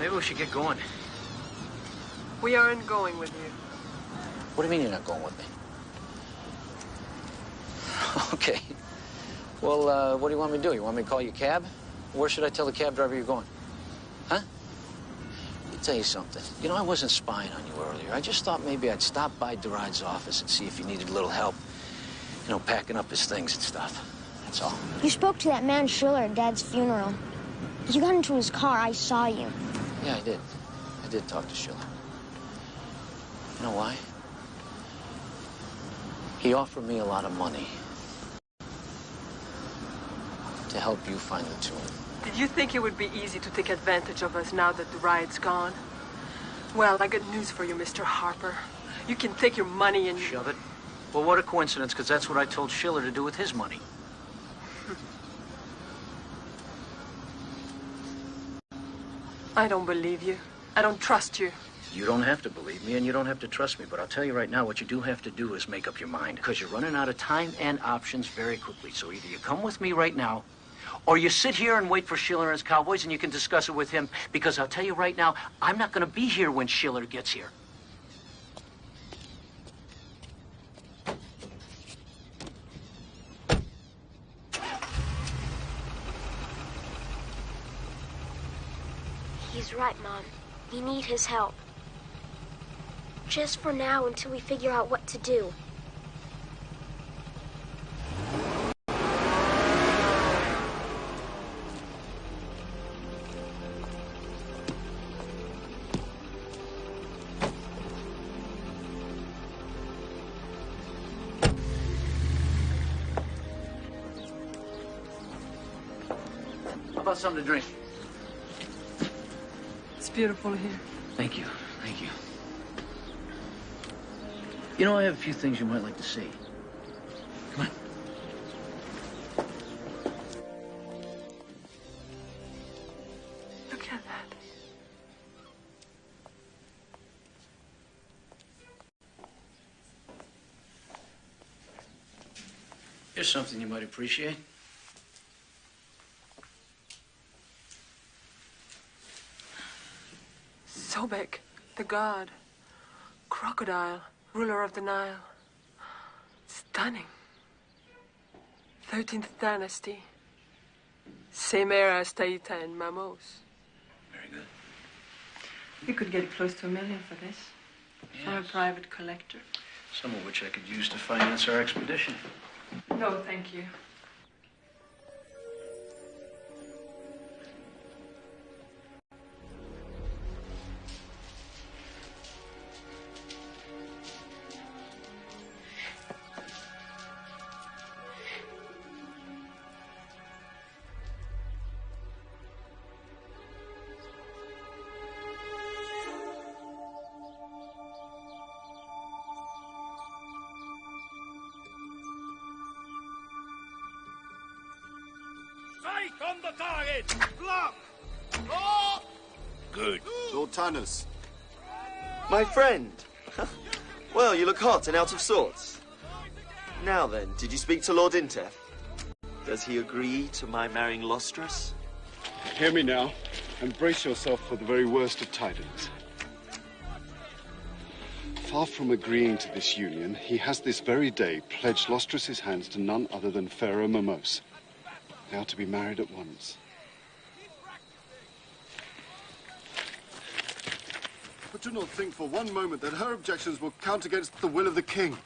Maybe we should get going. We aren't going with you. What do you mean you're not going with me? Okay. Well, what do you want me to do? You want me to call you a cab? Where should I tell the cab driver you're going? Huh? Let me tell you something. You know, I wasn't spying on you earlier. I just thought maybe I'd stop by Duraid's office and see if he needed a little help. You know, packing up his things and stuff. That's all. You spoke to that man Schiller at Dad's funeral. You got into his car. I saw you. Yeah, I did. I did talk to Schiller. You know why? He offered me a lot of money to help you find the tomb. Did you think it would be easy to take advantage of us now that Duraid's gone? Well, I got news for you, Mr. Harper. You can take your money and... Shove it. Well, what a coincidence, because that's what I told Schiller to do with his money. I don't believe you. I don't trust you. You don't have to believe me, and you don't have to trust me, but I'll tell you right now, what you do have to do is make up your mind, because you're running out of time and options very quickly. So either you come with me right now, or you sit here and wait for Schiller and his cowboys, and you can discuss it with him, because I'll tell you right now, I'm not going to be here when Schiller gets here. He's right, Mom. We need his help. Just for now, until we figure out what to do. How about something to drink? It's beautiful here. Thank you. Thank you. You know, I have a few things you might like to see. Come on. Look at that. Here's something you might appreciate. Sobek, the god. Crocodile, ruler of the Nile. Stunning. 13th dynasty. Same era as Taita and Mamose. Very good. You could get close to $1 million for this. From a private collector. Some of which I could use to finance our expedition. No, thank you. On the target! Block! Good. Lord Tanus. My friend. Well, you look hot and out of sorts. Now then, did you speak to Lord Intef? Does he agree to my marrying Lostris? Hear me now, and brace yourself for the very worst of tidings. Far from agreeing to this union, he has this very day pledged Lostris's hands to none other than Pharaoh Mamose. They are to be married at once. But do not think for one moment that her objections will count against the will of the king.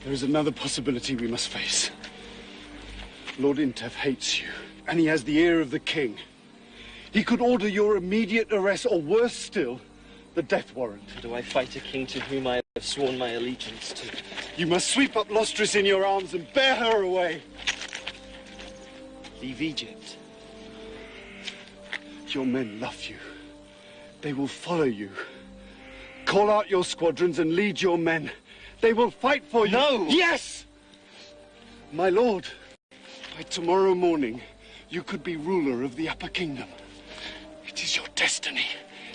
There is another possibility we must face. Lord Intef hates you, and he has the ear of the king. He could order your immediate arrest, or worse still, the death warrant. Do I fight a king to whom I have sworn my allegiance to? You must sweep up Lostris in your arms and bear her away. Leave Egypt. Your men love you. They will follow you. Call out your squadrons and lead your men. They will fight for you. No! Yes! My lord, by tomorrow morning, you could be ruler of the Upper Kingdom. It is your destiny.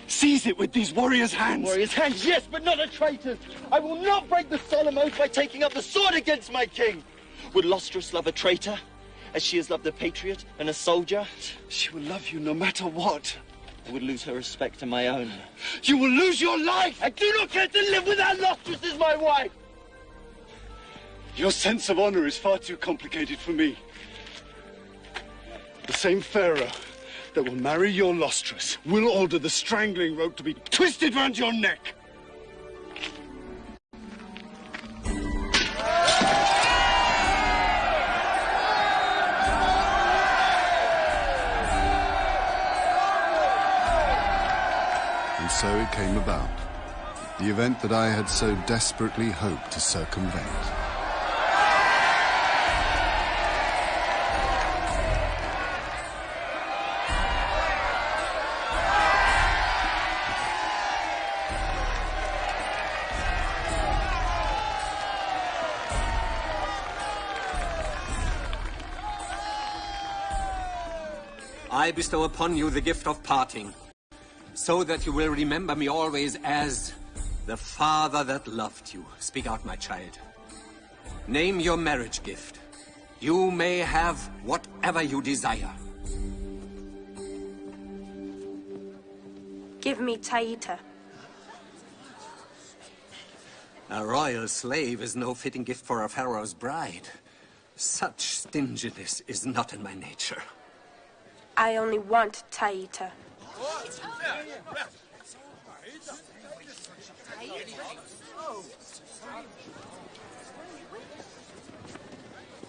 Seize it with these warriors' hands. Warriors' hands, yes, but not a traitor. I will not break the solemn oath by taking up the sword against my king. Would Lostris love a traitor, as she has loved a patriot and a soldier? She will love you no matter what. I would lose her respect and my own. You will lose your life! I do not care to live without Lostris as my wife! Your sense of honor is far too complicated for me. The same pharaoh that will marry your Lostris will order the strangling rope to be twisted round your neck. And so it came about. The event that I had so desperately hoped to circumvent. I bestow upon you the gift of parting, so that you will remember me always as the father that loved you. Speak out, my child. Name your marriage gift. You may have whatever you desire. Give me Taita. A royal slave is no fitting gift for a pharaoh's bride. Such stinginess is not in my nature. I only want Taita.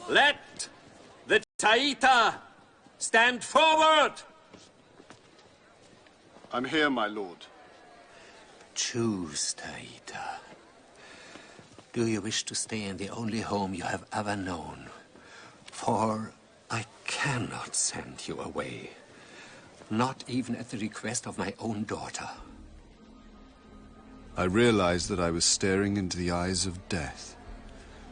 Let the Taita stand forward! I'm here, my lord. Choose, Taita. Do you wish to stay in the only home you have ever known? For I cannot send you away. Not even at the request of my own daughter. I realized that I was staring into the eyes of death.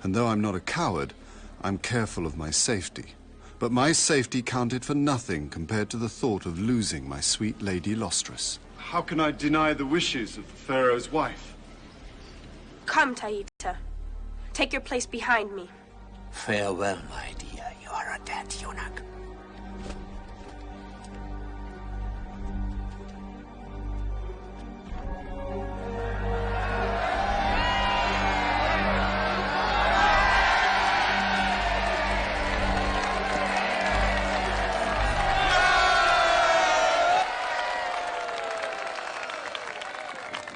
And though I'm not a coward, I'm careful of my safety. But my safety counted for nothing compared to the thought of losing my sweet Lady Lostris. How can I deny the wishes of the pharaoh's wife? Come, Taita. Take your place behind me. Farewell, my dear. You are a dead eunuch.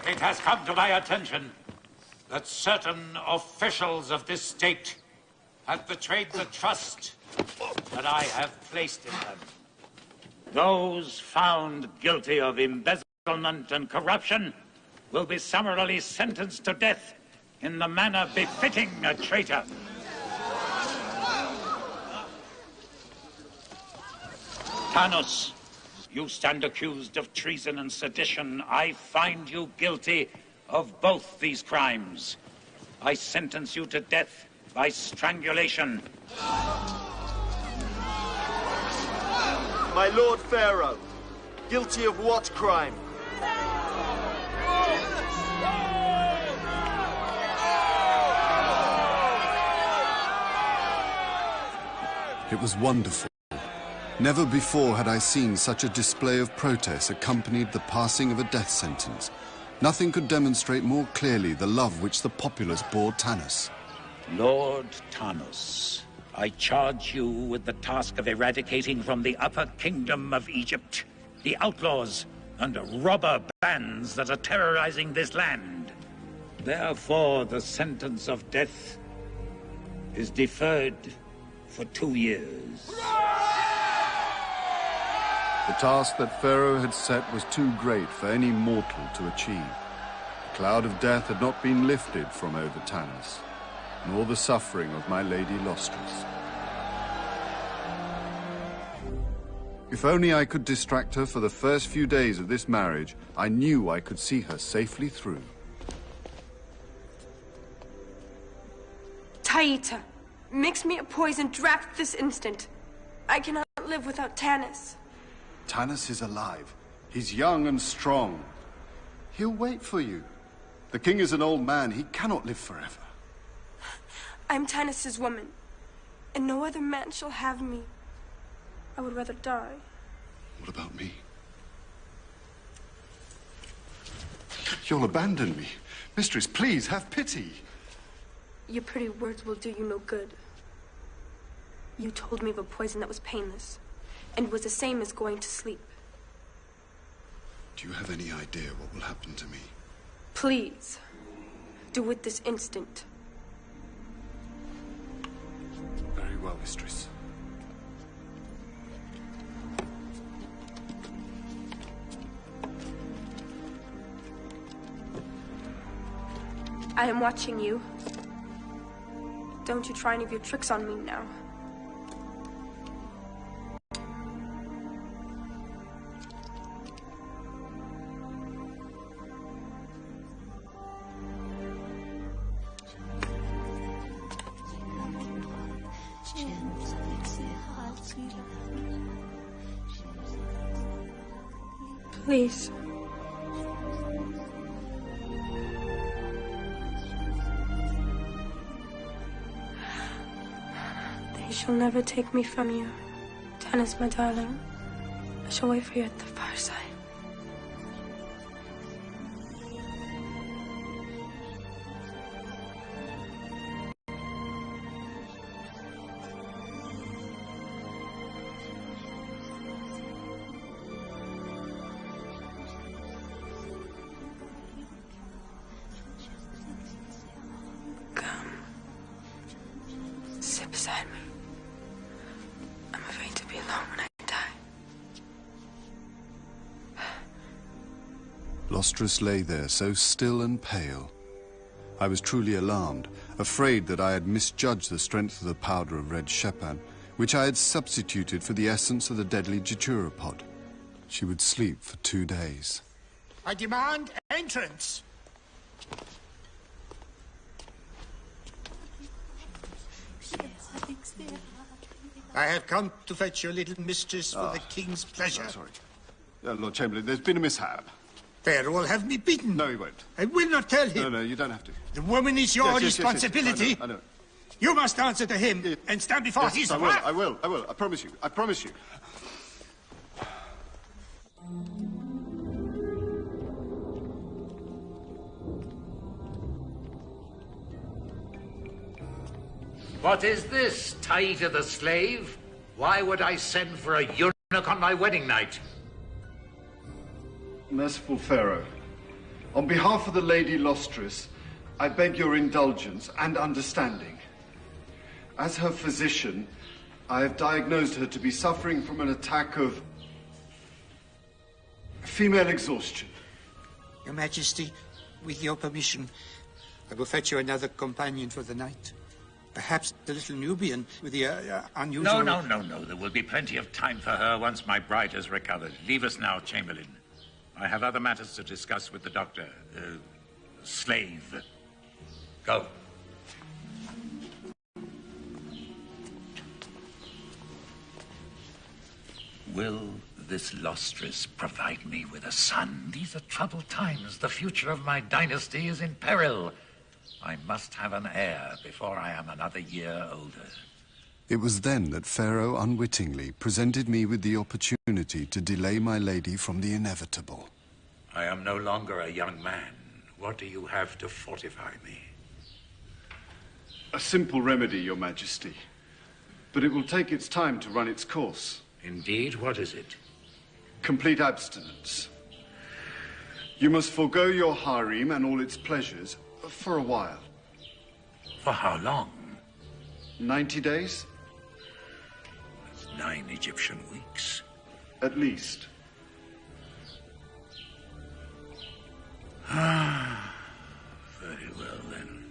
It has come to my attention that certain officials of this state have betrayed the trust that I have placed in them. Those found guilty of embezzlement and corruption will be summarily sentenced to death in the manner befitting a traitor. Tanus, you stand accused of treason and sedition. I find you guilty of both these crimes. I sentence you to death by strangulation. My Lord Pharaoh, guilty of what crime? It was wonderful. Never before had I seen such a display of protest accompanied the passing of a death sentence. Nothing could demonstrate more clearly the love which the populace bore Tanus. Lord Tanus, I charge you with the task of eradicating from the upper kingdom of Egypt the outlaws and robber bands that are terrorizing this land. Therefore, the sentence of death is deferred for 2 years. The task that Pharaoh had set was too great for any mortal to achieve. The cloud of death had not been lifted from over Tanus, nor the suffering of my Lady Lostris. If only I could distract her for the first few days of this marriage, I knew I could see her safely through. Taita, mix me a poison draft this instant. I cannot live without Tanus. Tanus is alive. He's young and strong. He'll wait for you. The king is an old man. He cannot live forever. I'm Tanus's woman, and no other man shall have me. I would rather die. What about me? You'll abandon me. Mistress, please, have pity. Your pretty words will do you no good. You told me of a poison that was painless, and was the same as going to sleep. Do you have any idea what will happen to me? Please, do it this instant. Very well, mistress. I am watching you. Don't you try any of your tricks on me now. Please. They shall never take me from you. Tanus, my darling. I shall wait for you at the fireside. Lostris lay there, so still and pale. I was truly alarmed, afraid that I had misjudged the strength of the powder of red shepan, which I had substituted for the essence of the deadly Datura pod. She would sleep for 2 days. I demand entrance. I have come to fetch your little mistress for the king's pleasure. Oh, sorry. Lord Chamberlain, there's been a mishap. Pharaoh will have me beaten. No, he won't. I will not tell him. No, you don't have to. The woman is your responsibility. Yes. I know. You must answer to him and stand before his wrath. I will. I promise you. I promise you. What is this, Taita the slave? Why would I send for a eunuch on my wedding night? Merciful Pharaoh, on behalf of the Lady Lostris, I beg your indulgence and understanding. As her physician, I have diagnosed her to be suffering from an attack of female exhaustion. Your Majesty, with your permission, I will fetch you another companion for the night. Perhaps the little Nubian with the unusual... No. There will be plenty of time for her once my bride has recovered. Leave us now, Chamberlain. I have other matters to discuss with the doctor. Slave. Go. Will this Lostris provide me with a son? These are troubled times. The future of my dynasty is in peril. I must have an heir before I am another year older. It was then that Pharaoh unwittingly presented me with the opportunity to delay my lady from the inevitable. I am no longer a young man. What do you have to fortify me? A simple remedy, Your Majesty. But it will take its time to run its course. Indeed? What is it? Complete abstinence. You must forego your harem and all its pleasures for a while. For how long? 90 days? 9 Egyptian weeks. At least. Very well, then.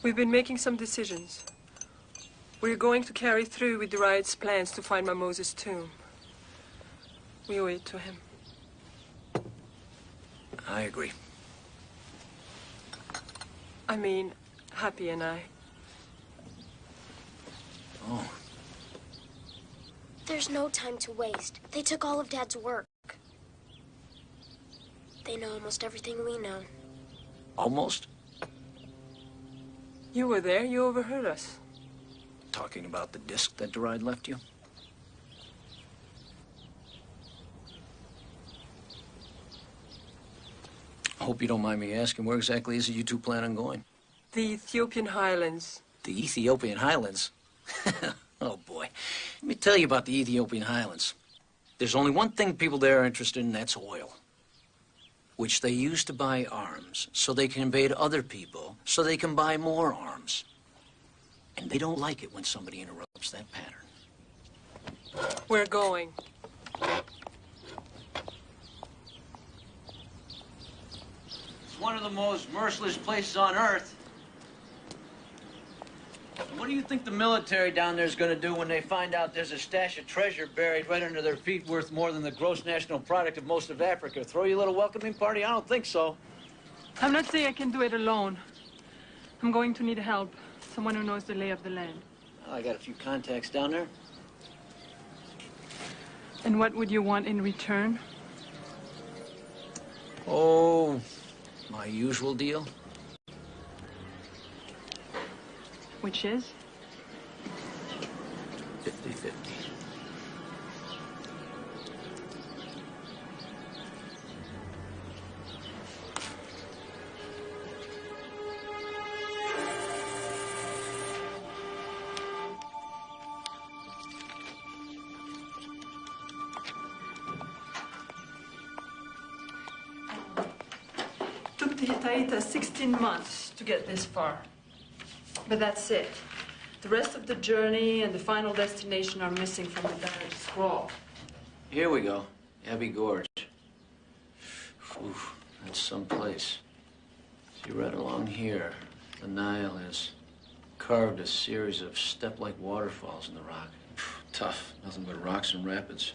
We've been making some decisions. We're going to carry through with Duraid's plans to find Mamose's tomb. We owe it to him. I agree. I mean, Hapi and I. Oh. There's no time to waste. They took all of Dad's work. They know almost everything we know. Almost? You were there. You overheard us. Talking about the disc that Duraid left you? I hope you don't mind me asking, where exactly is it you two plan on going? The Ethiopian highlands. The Ethiopian highlands? Oh, boy. Let me tell you about the Ethiopian highlands. There's only one thing people there are interested in, that's oil, which they use to buy arms, so they can invade other people, so they can buy more arms. And they don't like it when somebody interrupts that pattern. We're going. It's one of the most merciless places on Earth. What do you think the military down there is going to do when they find out there's a stash of treasure buried right under their feet worth more than the gross national product of most of Africa? Throw you a little welcoming party? I don't think so. I'm not saying I can do it alone. I'm going to need help. Someone who knows the lay of the land. Well, I got a few contacts down there. And what would you want in return? Oh, my usual deal. Which is? 50-50. Took the Taita 16 months to get this far. But that's it. The rest of the journey and the final destination are missing from the diary scroll. Here we go. Abbey Gorge. Oof, that's someplace. See, right along here, the Nile has carved a series of step-like waterfalls in the rock. Tough. Nothing but rocks and rapids.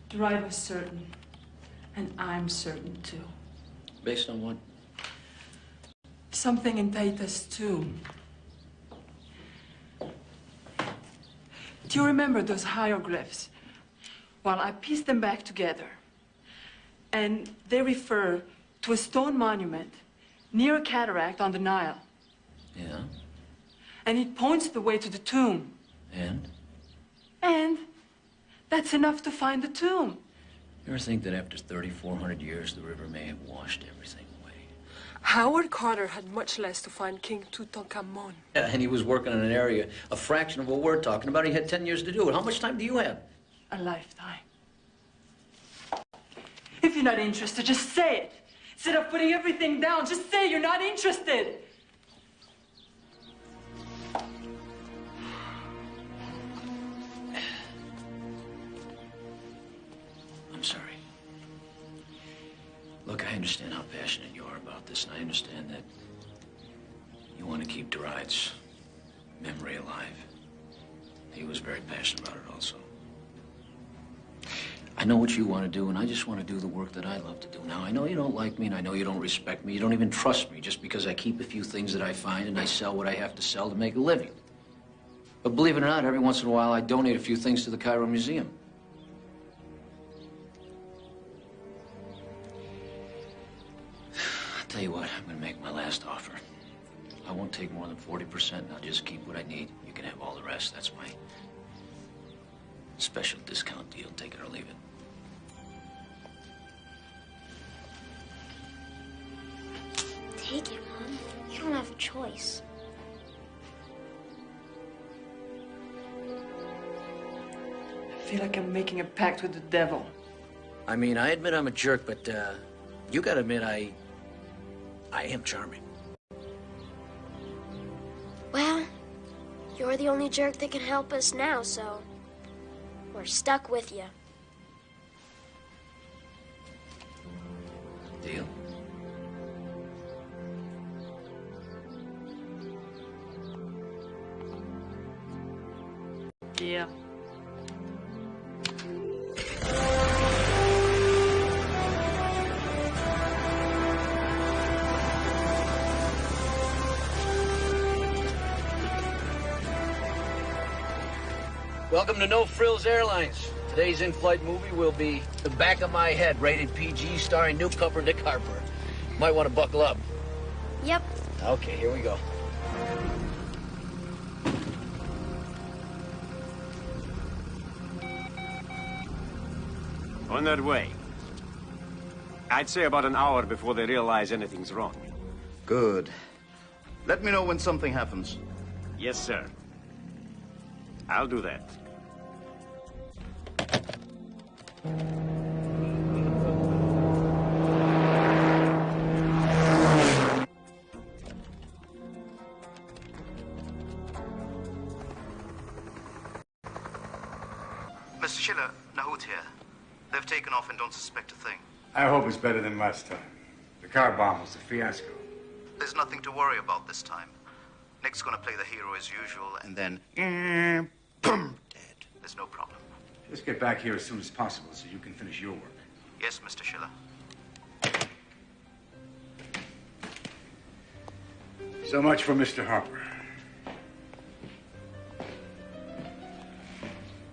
Duraid was certain. And I'm certain, too. Based on what? Something in Taita's tomb. Do you remember those hieroglyphs? Well, I pieced them back together. And they refer to a stone monument near a cataract on the Nile. Yeah? And it points the way to the tomb. And? And that's enough to find the tomb. You ever think that after 3,400 years, the river may have washed everything away? Howard Carter had much less to find King Tutankhamun. Yeah, and he was working on an area a fraction of what we're talking about. He had 10 years to do it. How much time do you have? A lifetime. If you're not interested, just say it. Instead of putting everything down, just say you're not interested. I'm sorry. Look, I understand how passionate you are about this, and I understand that you want to keep Duraid's memory alive. He was very passionate about it also. I know what you want to do, and I just want to do the work that I love to do. Now, I know you don't like me, and I know you don't respect me. You don't even trust me just because I keep a few things that I find, and I sell what I have to sell to make a living. But believe it or not, every once in a while, I donate a few things to the Cairo Museum. I'll tell you what, I'm going to make my last offer. I won't take more than 40%, and I'll just keep what I need. You can have all the rest. That's my special discount deal. Take it or leave it. Take it, Mom. You don't have a choice. I feel like I'm making a pact with the devil. I mean, I admit I'm a jerk, but you gotta admit I am charming. Well, you're the only jerk that can help us now, so we're stuck with you. Deal? Yeah. Welcome to No Frills Airlines. Today's in-flight movie will be The Back of My Head, rated PG, starring newcomer Nick Harper. Might want to buckle up. Yep. Okay, here we go. On their way. I'd say about an hour before they realize anything's wrong. Good. Let me know when something happens. Yes, sir. I'll do that. Mr. Schiller, Nahut here. They've taken off and don't suspect a thing. I hope it's better than last time. The car bomb was a fiasco. There's nothing to worry about this time. Nick's gonna play the hero as usual, and then... boom! Dead. There's no problem. Just get back here as soon as possible so you can finish your work. Yes, Mr. Schiller. So much for Mr. Harper.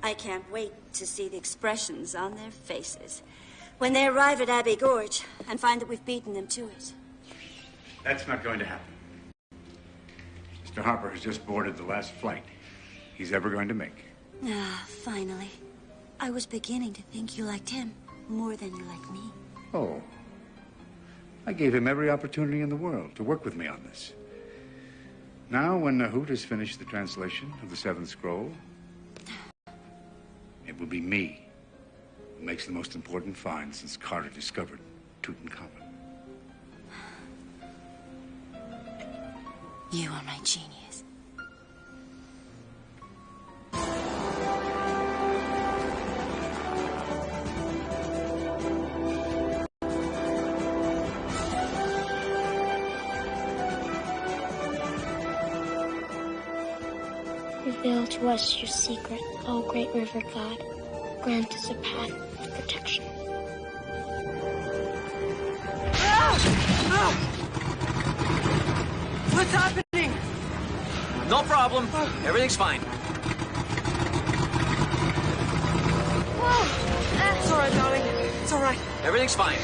I can't wait to see the expressions on their faces when they arrive at Abbey Gorge and find that we've beaten them to it. That's not going to happen. Mr. Harper has just boarded the last flight he's ever going to make. Ah, finally. I was beginning to think you liked him more than you liked me. Oh. I gave him every opportunity in the world to work with me on this. Now, when Nahut has finished the translation of the Seventh Scroll, it will be me who makes the most important find since Carter discovered Tutankhamun. You are my genius. Reveal to us your secret, O great river god. Grant us a path of protection. What's happening? No problem. Everything's fine. It's all right, darling. It's all right. Everything's fine.